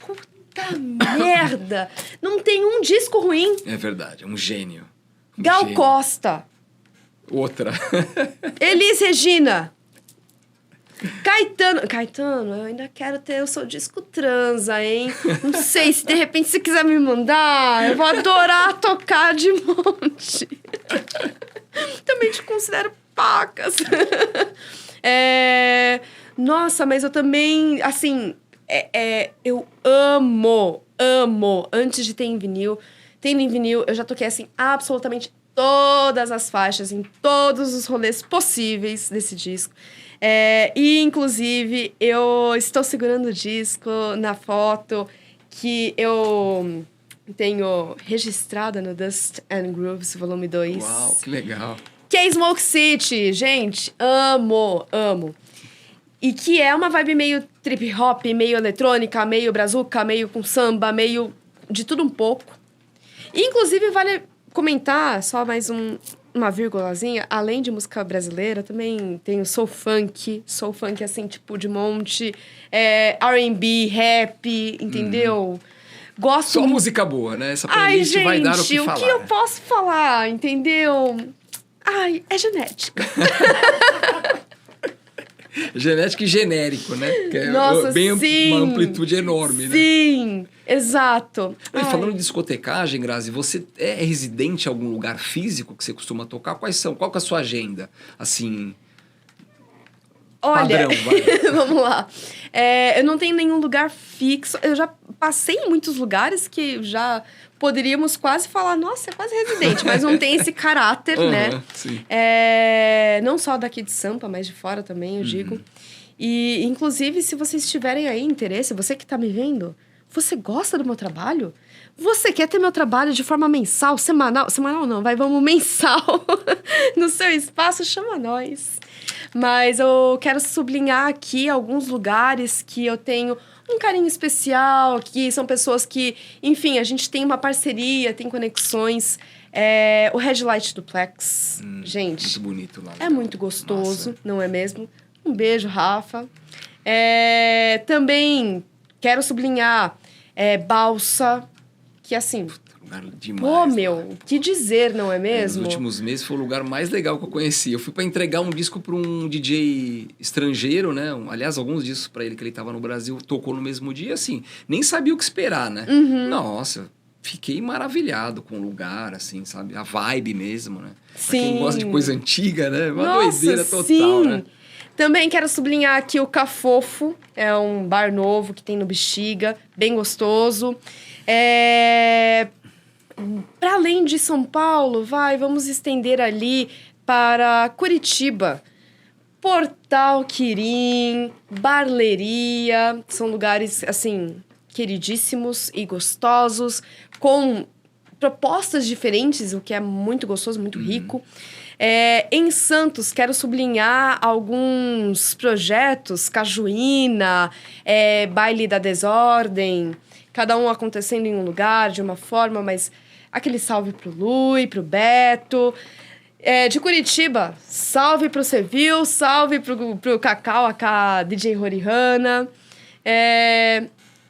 [SPEAKER 1] Puta merda. Não tem um disco ruim.
[SPEAKER 2] É verdade, é um gênio.
[SPEAKER 1] Gal
[SPEAKER 2] gênio.
[SPEAKER 1] Costa.
[SPEAKER 2] Outra.
[SPEAKER 1] Elis Regina. Caetano, eu ainda quero ter o seu disco transa, hein? Não sei, se de repente você quiser me mandar, eu vou adorar tocar de monte. Também te considero pacas. Nossa, mas eu também, assim, eu amo. Antes de ter em vinil, tendo em vinil, eu já toquei, assim, absolutamente todas as faixas, em todos os rolês possíveis desse disco. E, inclusive, eu estou segurando o disco na foto que eu tenho registrada no Dust and Grooves, volume 2.
[SPEAKER 2] Uau, que legal.
[SPEAKER 1] Que é Smoke City. Gente, amo. E que é uma vibe meio trip hop, meio eletrônica, meio brazuca, meio com samba, meio de tudo um pouco. E, inclusive, vale comentar, só mais uma vírgulazinha, além de música brasileira, também tem o soul funk assim, tipo, de monte, R&B, rap, entendeu? Gosto...
[SPEAKER 2] Só música boa, né? Essa playlist
[SPEAKER 1] gente,
[SPEAKER 2] vai dar o que falar.
[SPEAKER 1] o que eu posso falar, entendeu? É genética.
[SPEAKER 2] Genético e genérico, né? Que é
[SPEAKER 1] Nossa,
[SPEAKER 2] bem
[SPEAKER 1] sim.
[SPEAKER 2] Uma amplitude enorme, né?
[SPEAKER 1] Sim, exato.
[SPEAKER 2] E falando de discotecagem, Grazi, você é residente em algum lugar físico que você costuma tocar? Qual que é a sua agenda? Assim,
[SPEAKER 1] Olha,
[SPEAKER 2] padrão, vai.
[SPEAKER 1] vamos lá. Eu não tenho nenhum lugar fixo. Eu já passei em muitos lugares que já poderíamos quase falar, nossa, é quase residente, mas não tem esse caráter, né?
[SPEAKER 2] Sim.
[SPEAKER 1] Não só daqui de Sampa, mas de fora também, eu digo. E, inclusive, se vocês tiverem aí interesse, você que tá me vendo, você gosta do meu trabalho? Você quer ter meu trabalho de forma mensal, semanal? Semanal não, vamos mensal. No seu espaço, chama nós. Mas eu quero sublinhar aqui alguns lugares que eu tenho um carinho especial, que são pessoas que, enfim, a gente tem uma parceria, tem conexões. O Red Light Duplex, gente.
[SPEAKER 2] Muito bonito lá.
[SPEAKER 1] É muito gostoso,
[SPEAKER 2] Massa.
[SPEAKER 1] não é mesmo? Um beijo, Rafa. Também quero sublinhar Balsa, que assim...
[SPEAKER 2] Lugar demais.
[SPEAKER 1] Pô, meu, que dizer, não é mesmo?
[SPEAKER 2] Nos últimos meses foi o lugar mais legal que eu conheci. Eu fui para entregar um disco para um DJ estrangeiro, né? Aliás, alguns discos para ele que ele tava no Brasil, tocou no mesmo dia, assim. Nem sabia o que esperar, né? Nossa, fiquei maravilhado com o lugar, assim, sabe? A vibe mesmo, né?
[SPEAKER 1] Sim.
[SPEAKER 2] Pra quem gosta de coisa antiga, né? Uma
[SPEAKER 1] Nossa,
[SPEAKER 2] doideira total,
[SPEAKER 1] sim.
[SPEAKER 2] né?
[SPEAKER 1] Também quero sublinhar aqui o Cafofo. É um bar novo que tem no Bexiga, bem gostoso. Para além de São Paulo, vamos estender ali para Curitiba. Portal Quirim, Barleria, são lugares, assim, queridíssimos e gostosos, com propostas diferentes, o que é muito gostoso, muito rico. Em Santos, quero sublinhar alguns projetos, Cajuína, Baile da Desordem, cada um acontecendo em um lugar, de uma forma, mas aquele salve pro Lui, pro Beto. De Curitiba, salve pro Seville, salve pro Cacau, a DJ Rorihana.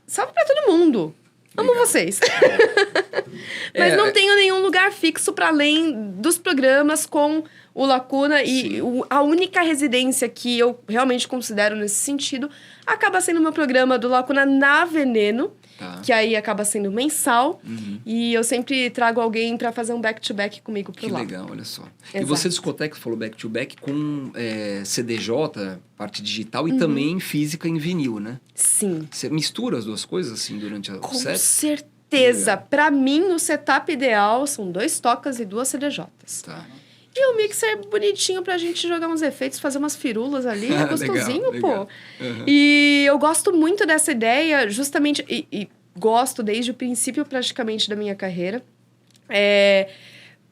[SPEAKER 1] Salve pra todo mundo. Amo vocês. Mas não tenho nenhum lugar fixo para além dos programas com o Lacuna. E a única residência que eu realmente considero nesse sentido acaba sendo o meu programa do Lacuna na Veneno. Que aí acaba sendo mensal. E eu sempre trago alguém para fazer um back-to-back comigo por lá.
[SPEAKER 2] Que legal, olha só.
[SPEAKER 1] Exato.
[SPEAKER 2] E você discoteca, falou back-to-back com CDJ, parte digital, e também física em vinil, né?
[SPEAKER 1] Sim.
[SPEAKER 2] Você mistura as duas coisas, assim, durante o
[SPEAKER 1] Com
[SPEAKER 2] set?
[SPEAKER 1] certeza. Para mim, o setup ideal são 2 tocas e 2 CDJs.
[SPEAKER 2] Tá.
[SPEAKER 1] E o mixer bonitinho pra gente jogar uns efeitos, fazer umas firulas ali. É gostosinho,
[SPEAKER 2] legal.
[SPEAKER 1] pô. E eu gosto muito dessa ideia, justamente... E gosto desde o princípio, praticamente, da minha carreira.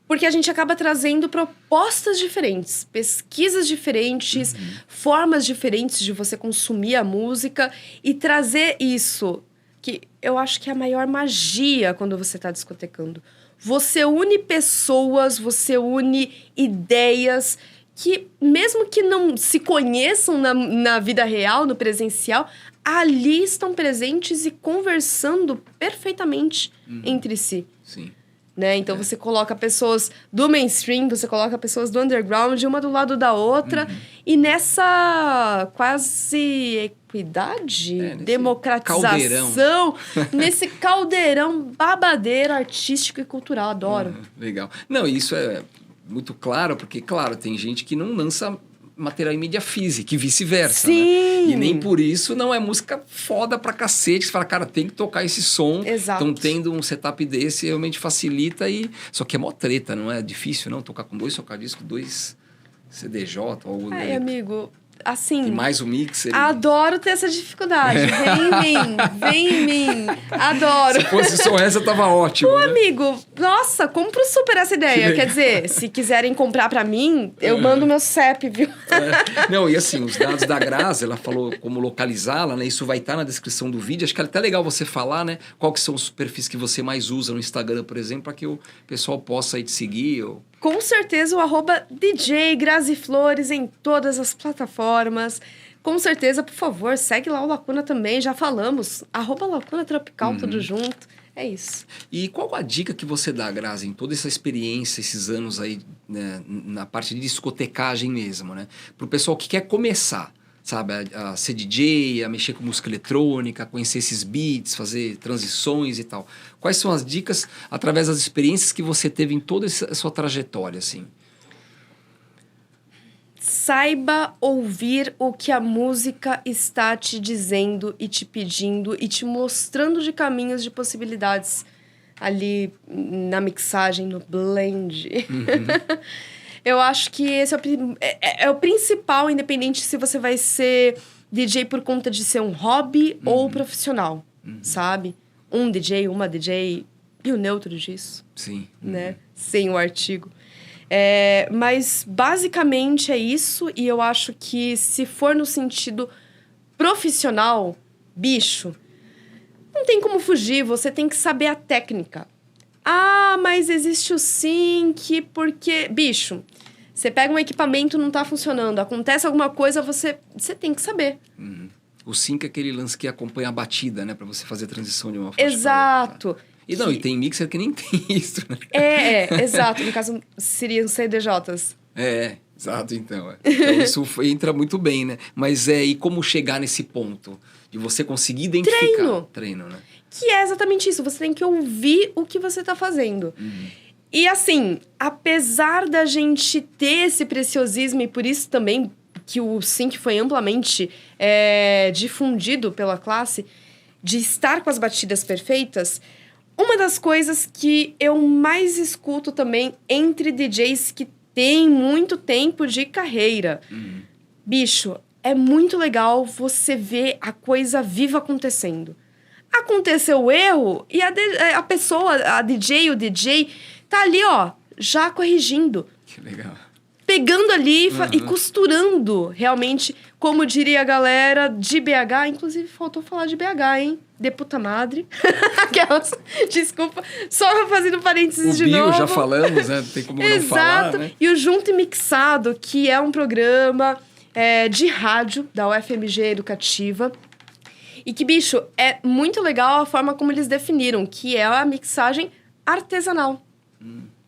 [SPEAKER 1] Porque a gente acaba trazendo propostas diferentes, pesquisas diferentes, formas diferentes de você consumir a música. E trazer isso, que eu acho que é a maior magia quando você tá discotecando. Você une pessoas, você une ideias que, mesmo que não se conheçam na vida real, no presencial, ali estão presentes e conversando perfeitamente entre si.
[SPEAKER 2] Sim.
[SPEAKER 1] Né? Então, você coloca pessoas do mainstream, você coloca pessoas do underground, uma do lado da outra. E nessa quase equidade, democratização, nesse caldeirão babadeiro artístico e cultural. Adoro.
[SPEAKER 2] Legal. Não, isso é muito claro, porque, claro, tem gente que não lança material em mídia física e vice-versa,
[SPEAKER 1] Sim.
[SPEAKER 2] né? E nem por isso não é música foda pra cacete. Você fala, cara, tem que tocar esse som.
[SPEAKER 1] Exato.
[SPEAKER 2] Então, tendo um setup desse, realmente facilita. Só que é mó treta, não é difícil, não? Tocar com 2 tocadiscos, 2 CDJ ou algo...
[SPEAKER 1] Ai, amigo, assim...
[SPEAKER 2] E mais o mixer.
[SPEAKER 1] Adoro ter essa dificuldade. Vem em mim. Adoro.
[SPEAKER 2] Se fosse só essa, tava ótimo.
[SPEAKER 1] Pô,
[SPEAKER 2] né?
[SPEAKER 1] amigo, nossa, compro super essa ideia. Quer dizer, se quiserem comprar pra mim, eu mando meu CEP, viu?
[SPEAKER 2] Não, e assim, os dados da Grazi, ela falou como localizá-la, né? Isso vai estar na descrição do vídeo. Acho que é até legal você falar, né? Qual que são os perfis que você mais usa no Instagram, por exemplo, para que o pessoal possa aí te seguir.
[SPEAKER 1] Com certeza o @DJ Grazi Flores em todas as plataformas. Com certeza, por favor, segue lá o Lacuna também. Já falamos. @Lacuna Tropical, tudo junto. É isso.
[SPEAKER 2] E qual a dica que você dá, Grazi, em toda essa experiência, esses anos aí, né, na parte de discotecagem mesmo, né? Pro pessoal que quer começar, sabe? A ser DJ, a mexer com música eletrônica, conhecer esses beats, fazer transições e tal. Quais são as dicas através das experiências que você teve em toda a sua trajetória, assim?
[SPEAKER 1] Saiba ouvir o que a música está te dizendo e te pedindo e te mostrando de caminhos, de possibilidades ali na mixagem, no blend. Eu acho que esse é o principal, independente se você vai ser DJ por conta de ser um hobby ou profissional, sabe? Um DJ, uma DJ e o neutro disso.
[SPEAKER 2] Sim.
[SPEAKER 1] Né? Sem o artigo. Mas, basicamente, é isso. E eu acho que, se for no sentido profissional, bicho, não tem como fugir. Você tem que saber a técnica. Ah, mas existe o sync, porque... Bicho, você pega um equipamento, não tá funcionando. Acontece alguma coisa, você tem que saber.
[SPEAKER 2] O sync é aquele lance que acompanha a batida, né? Pra você fazer a transição de uma faixa
[SPEAKER 1] Exato.
[SPEAKER 2] Pra outra. E tem mixer que nem tem isso, né?
[SPEAKER 1] Exato. No caso, seriam CDJs.
[SPEAKER 2] Exato, então. Então, isso entra muito bem, né? Mas e como chegar nesse ponto? De você conseguir identificar. Treino, né?
[SPEAKER 1] Que é exatamente isso. Você tem que ouvir o que você tá fazendo. E assim, apesar da gente ter esse preciosismo, e por isso também que o sync foi amplamente difundido pela classe, de estar com as batidas perfeitas... Uma das coisas que eu mais escuto também entre DJs que têm muito tempo de carreira. Bicho, é muito legal você ver a coisa viva acontecendo. Aconteceu o erro e a pessoa, a DJ, o DJ, tá ali, ó, já corrigindo.
[SPEAKER 2] Que legal.
[SPEAKER 1] Pegando ali e costurando, realmente, como diria a galera de BH. Inclusive, faltou falar de BH, hein? De puta madre. Aquelas, desculpa, só fazendo parênteses de novo.
[SPEAKER 2] O Bio, já falamos, né? Tem como não falar, né?
[SPEAKER 1] E o Junto e Mixado, que é um programa de rádio da UFMG Educativa. E que, bicho, é muito legal a forma como eles definiram, que é a mixagem artesanal.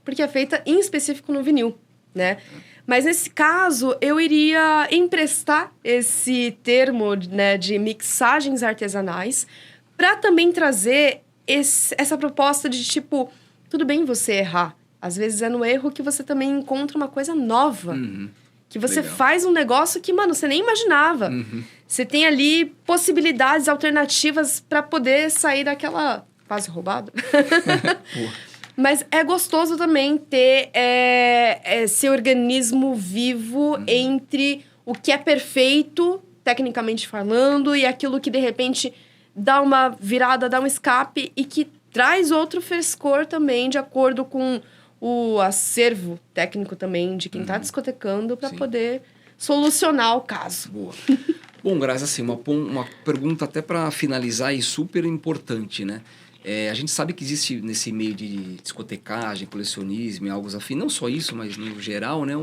[SPEAKER 1] Porque é feita em específico no vinil, né? Mas nesse caso, eu iria emprestar esse termo, né, de mixagens artesanais para também trazer essa proposta de tipo, tudo bem você errar. Às vezes é no erro que você também encontra uma coisa nova. Que você faz um negócio que, mano, você nem imaginava. Você tem ali possibilidades alternativas para poder sair daquela fase roubada. Mas é gostoso também ter esse organismo vivo entre o que é perfeito, tecnicamente falando, e aquilo que, de repente, dá uma virada, dá um escape e que traz outro frescor também, de acordo com o acervo técnico também de quem está discotecando, para poder solucionar o caso.
[SPEAKER 2] Boa. Bom, Grazi, assim, uma pergunta até para finalizar e super importante, né? A gente sabe que existe nesse meio de discotecagem, colecionismo e algo afim, não só isso, mas no geral, né,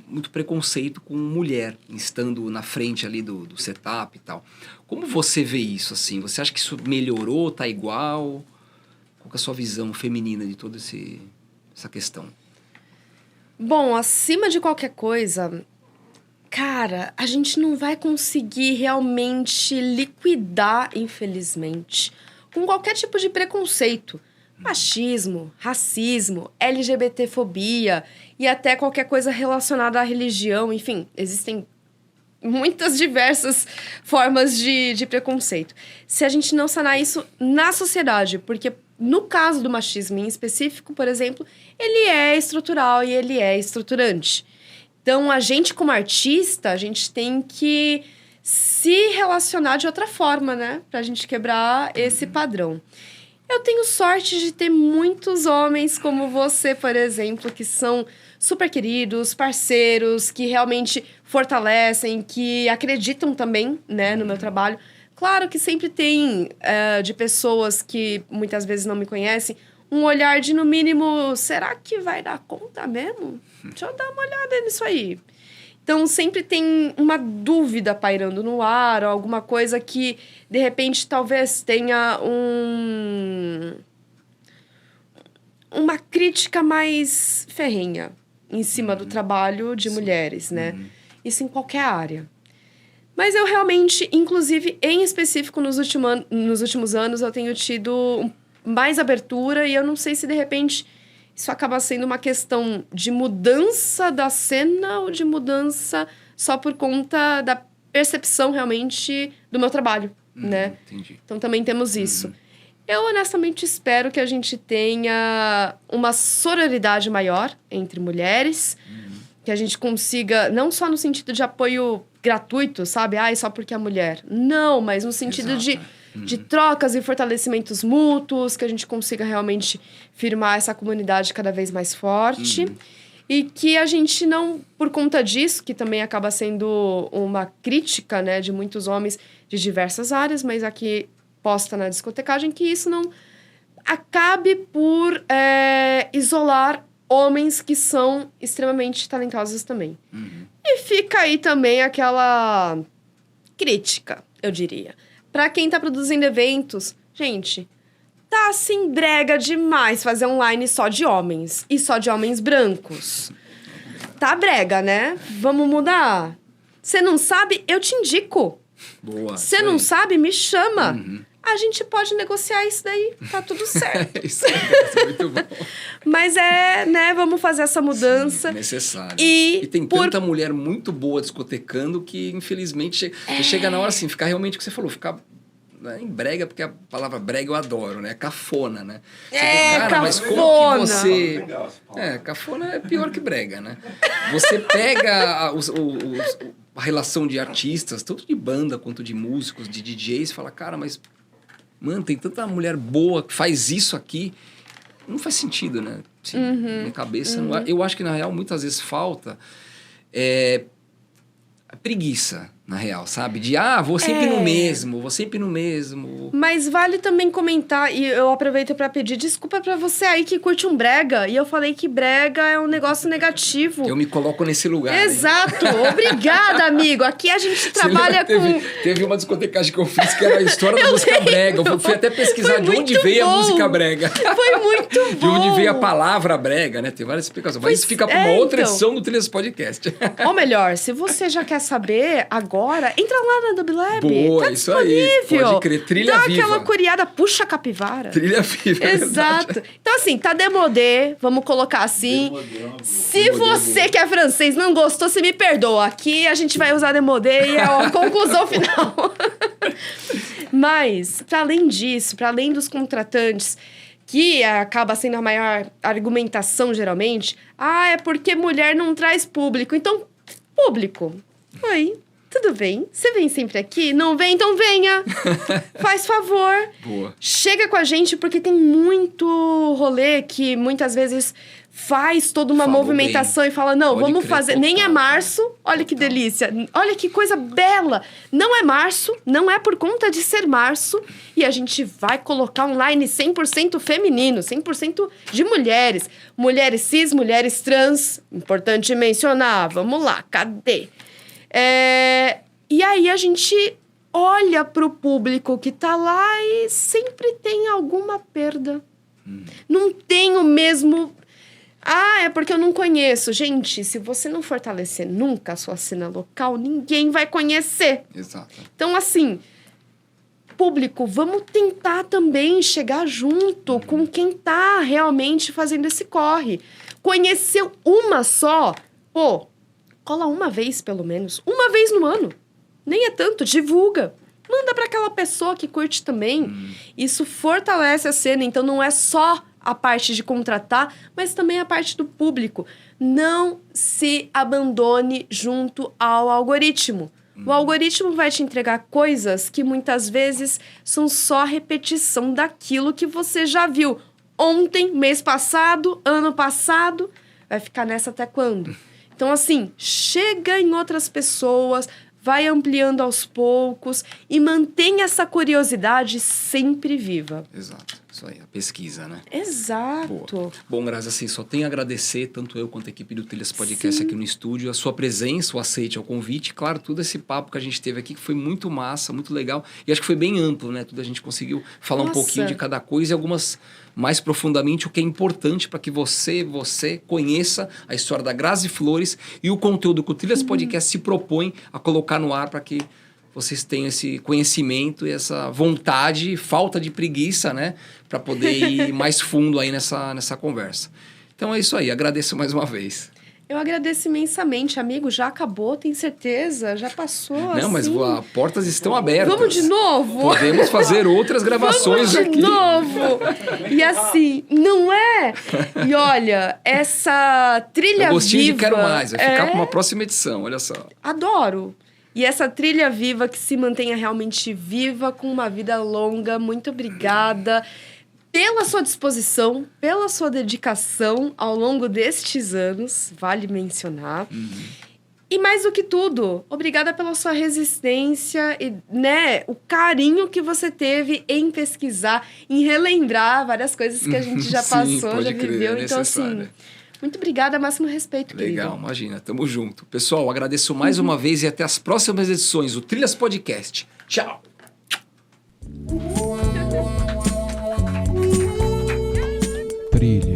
[SPEAKER 2] muito preconceito com mulher, estando na frente ali do setup e tal. Como você vê isso, assim? Você acha que isso melhorou, tá igual? Qual que é a sua visão feminina de toda essa questão?
[SPEAKER 1] Bom, acima de qualquer coisa, cara, a gente não vai conseguir realmente liquidar, infelizmente, com qualquer tipo de preconceito. Machismo, racismo, LGBTfobia e até qualquer coisa relacionada à religião. Enfim, existem muitas diversas formas de preconceito. Se a gente não sanar isso na sociedade, porque no caso do machismo em específico, por exemplo, ele é estrutural e ele é estruturante. Então, a gente como artista, a gente tem que se relacionar de outra forma, né? Pra gente quebrar esse padrão. Eu tenho sorte de ter muitos homens como você, por exemplo, que são super queridos, parceiros, que realmente fortalecem, que acreditam também, né, no meu trabalho. Claro que sempre tem de pessoas que muitas vezes não me conhecem, um olhar de, no mínimo, será que vai dar conta mesmo? Deixa eu dar uma olhada nisso aí. Então, sempre tem uma dúvida pairando no ar, ou alguma coisa que, de repente, talvez tenha uma crítica mais ferrenha em cima do trabalho de mulheres, né? Isso em qualquer área. Mas eu realmente, inclusive, em específico, nos últimos anos, eu tenho tido mais abertura e eu não sei se, de repente, isso acaba sendo uma questão de mudança da cena ou de mudança só por conta da percepção, realmente, do meu trabalho, né?
[SPEAKER 2] Entendi.
[SPEAKER 1] Então, também temos isso. Eu, honestamente, espero que a gente tenha uma sororidade maior entre mulheres, que a gente consiga, não só no sentido de apoio gratuito, sabe? Só porque é mulher. Não, mas no sentido de trocas e fortalecimentos mútuos, que a gente consiga realmente firmar essa comunidade cada vez mais forte. E que a gente não, por conta disso, que também acaba sendo uma crítica, né, de muitos homens de diversas áreas, mas aqui posta na discotecagem, que isso não acabe por isolar homens que são extremamente talentosos também. E fica aí também aquela crítica, eu diria. Pra quem tá produzindo eventos, gente, tá assim brega demais fazer online só de homens. E só de homens brancos. Tá brega, né? Vamos mudar. Você não sabe? Eu te indico.
[SPEAKER 2] Boa.
[SPEAKER 1] Você não sabe? Me chama. A gente pode negociar isso daí. Tá tudo certo.
[SPEAKER 2] Isso é muito bom.
[SPEAKER 1] Mas né? Vamos fazer essa mudança.
[SPEAKER 2] Sim, necessário.
[SPEAKER 1] E
[SPEAKER 2] tem tanta mulher muito boa discotecando que, infelizmente, chega na hora assim, ficar realmente o que você falou, ficar em brega, porque a palavra brega eu adoro, né? Cafona, né? Você fala, cara, mas como que você... cafona é pior que brega, né? Você pega a relação de artistas, tanto de banda quanto de músicos, de DJs, e fala, cara, mas... Mano, tem tanta mulher boa que faz isso aqui. Não faz sentido, né? Assim, minha cabeça... Eu acho que, na real, muitas vezes falta... preguiça, na real, sabe? Vou sempre no mesmo.
[SPEAKER 1] Mas vale também comentar, e eu aproveito pra pedir desculpa pra você aí que curte um brega, e eu falei que brega é um negócio negativo.
[SPEAKER 2] Eu me coloco nesse lugar.
[SPEAKER 1] Exato! Obrigada, amigo! Aqui a gente trabalha com...
[SPEAKER 2] Teve uma discotecagem que eu fiz que era a história da música brega. Eu fui até pesquisar de onde veio a música brega.
[SPEAKER 1] Foi muito bom!
[SPEAKER 2] De onde veio a palavra brega, né? Tem várias explicações. Mas isso fica pra uma outra edição do Trilhas Podcast.
[SPEAKER 1] Ou melhor, se você já quer saber, agora, entra lá na Dublab.
[SPEAKER 2] Boa,
[SPEAKER 1] tá
[SPEAKER 2] isso aí. Pode crer. Trilha
[SPEAKER 1] Dá
[SPEAKER 2] viva.
[SPEAKER 1] aquela curiada, puxa a capivara.
[SPEAKER 2] Trilha viva.
[SPEAKER 1] Exato. Então, assim, tá demodê, vamos colocar assim. Se você que é francês não gostou, você me perdoa. Aqui a gente vai usar demodê e é a conclusão final. Mas, para além disso, para além dos contratantes, que acaba sendo a maior argumentação, geralmente, é porque mulher não traz público. Então, público. Oi, tudo bem? Você vem sempre aqui? Não vem? Então venha. Faz favor.
[SPEAKER 2] Boa.
[SPEAKER 1] Chega com a gente, porque tem muito rolê que muitas vezes faz toda uma movimentação e fala, não, vamos fazer. Nem é março. Olha que delícia. Olha que coisa bela. Não é março, não é por conta de ser março. E a gente vai colocar um line 100% feminino, 100% de mulheres. Mulheres cis, mulheres trans. Importante mencionar. Vamos lá, cadê? E aí a gente olha pro público que tá lá e sempre tem alguma perda. Não tem o mesmo... é porque eu não conheço. Gente, se você não fortalecer nunca a sua cena local, ninguém vai conhecer.
[SPEAKER 2] Exato.
[SPEAKER 1] Então, assim, público, vamos tentar também chegar junto com quem tá realmente fazendo esse corre. Conhecer uma só, cola uma vez, pelo menos. Uma vez no ano. Nem é tanto, divulga. Manda para aquela pessoa que curte também. Isso fortalece a cena, então não é só a parte de contratar, mas também a parte do público. Não se abandone junto ao algoritmo. O algoritmo vai te entregar coisas que muitas vezes são só repetição daquilo que você já viu ontem, mês passado, ano passado. Vai ficar nessa até quando? Então, assim, chega em outras pessoas, vai ampliando aos poucos e mantém essa curiosidade sempre viva.
[SPEAKER 2] Exato. Isso aí, a pesquisa, né?
[SPEAKER 1] Exato.
[SPEAKER 2] Boa. Bom, Grazi, assim, só tenho a agradecer, tanto eu quanto a equipe do Trilhas Podcast aqui no estúdio, a sua presença, o aceite ao convite. Claro, todo esse papo que a gente teve aqui, que foi muito massa, muito legal. E acho que foi bem amplo, né? Tudo a gente conseguiu falar um pouquinho de cada coisa e algumas mais profundamente, o que é importante para que você conheça a história da Grazi Flores e o conteúdo que o Trilhas Podcast se propõe a colocar no ar para que vocês tenham esse conhecimento e essa vontade, falta de preguiça, né? Para poder ir mais fundo aí nessa conversa. Então é isso aí, agradeço mais uma vez.
[SPEAKER 1] Eu agradeço imensamente, amigo. Já acabou, tem certeza? Já passou,
[SPEAKER 2] Não, mas as portas estão abertas.
[SPEAKER 1] Vamos de novo?
[SPEAKER 2] Podemos fazer outras gravações aqui.
[SPEAKER 1] Vamos de novo! E assim, não é? E olha, essa trilha
[SPEAKER 2] gostinho
[SPEAKER 1] viva...
[SPEAKER 2] de quero mais, vai ficar para uma próxima edição, olha só.
[SPEAKER 1] Adoro! E essa trilha viva que se mantenha realmente viva, com uma vida longa. Muito obrigada pela sua disposição, pela sua dedicação ao longo destes anos, vale mencionar. E mais do que tudo, obrigada pela sua resistência e, né, o carinho que você teve em pesquisar, em relembrar várias coisas que a gente já passou, já viveu. Então, assim, muito obrigada, máximo respeito, querido.
[SPEAKER 2] Legal, imagina, tamo junto. Pessoal, agradeço mais uma vez e até as próximas edições do Trilhas Podcast. Tchau!
[SPEAKER 4] Trilha.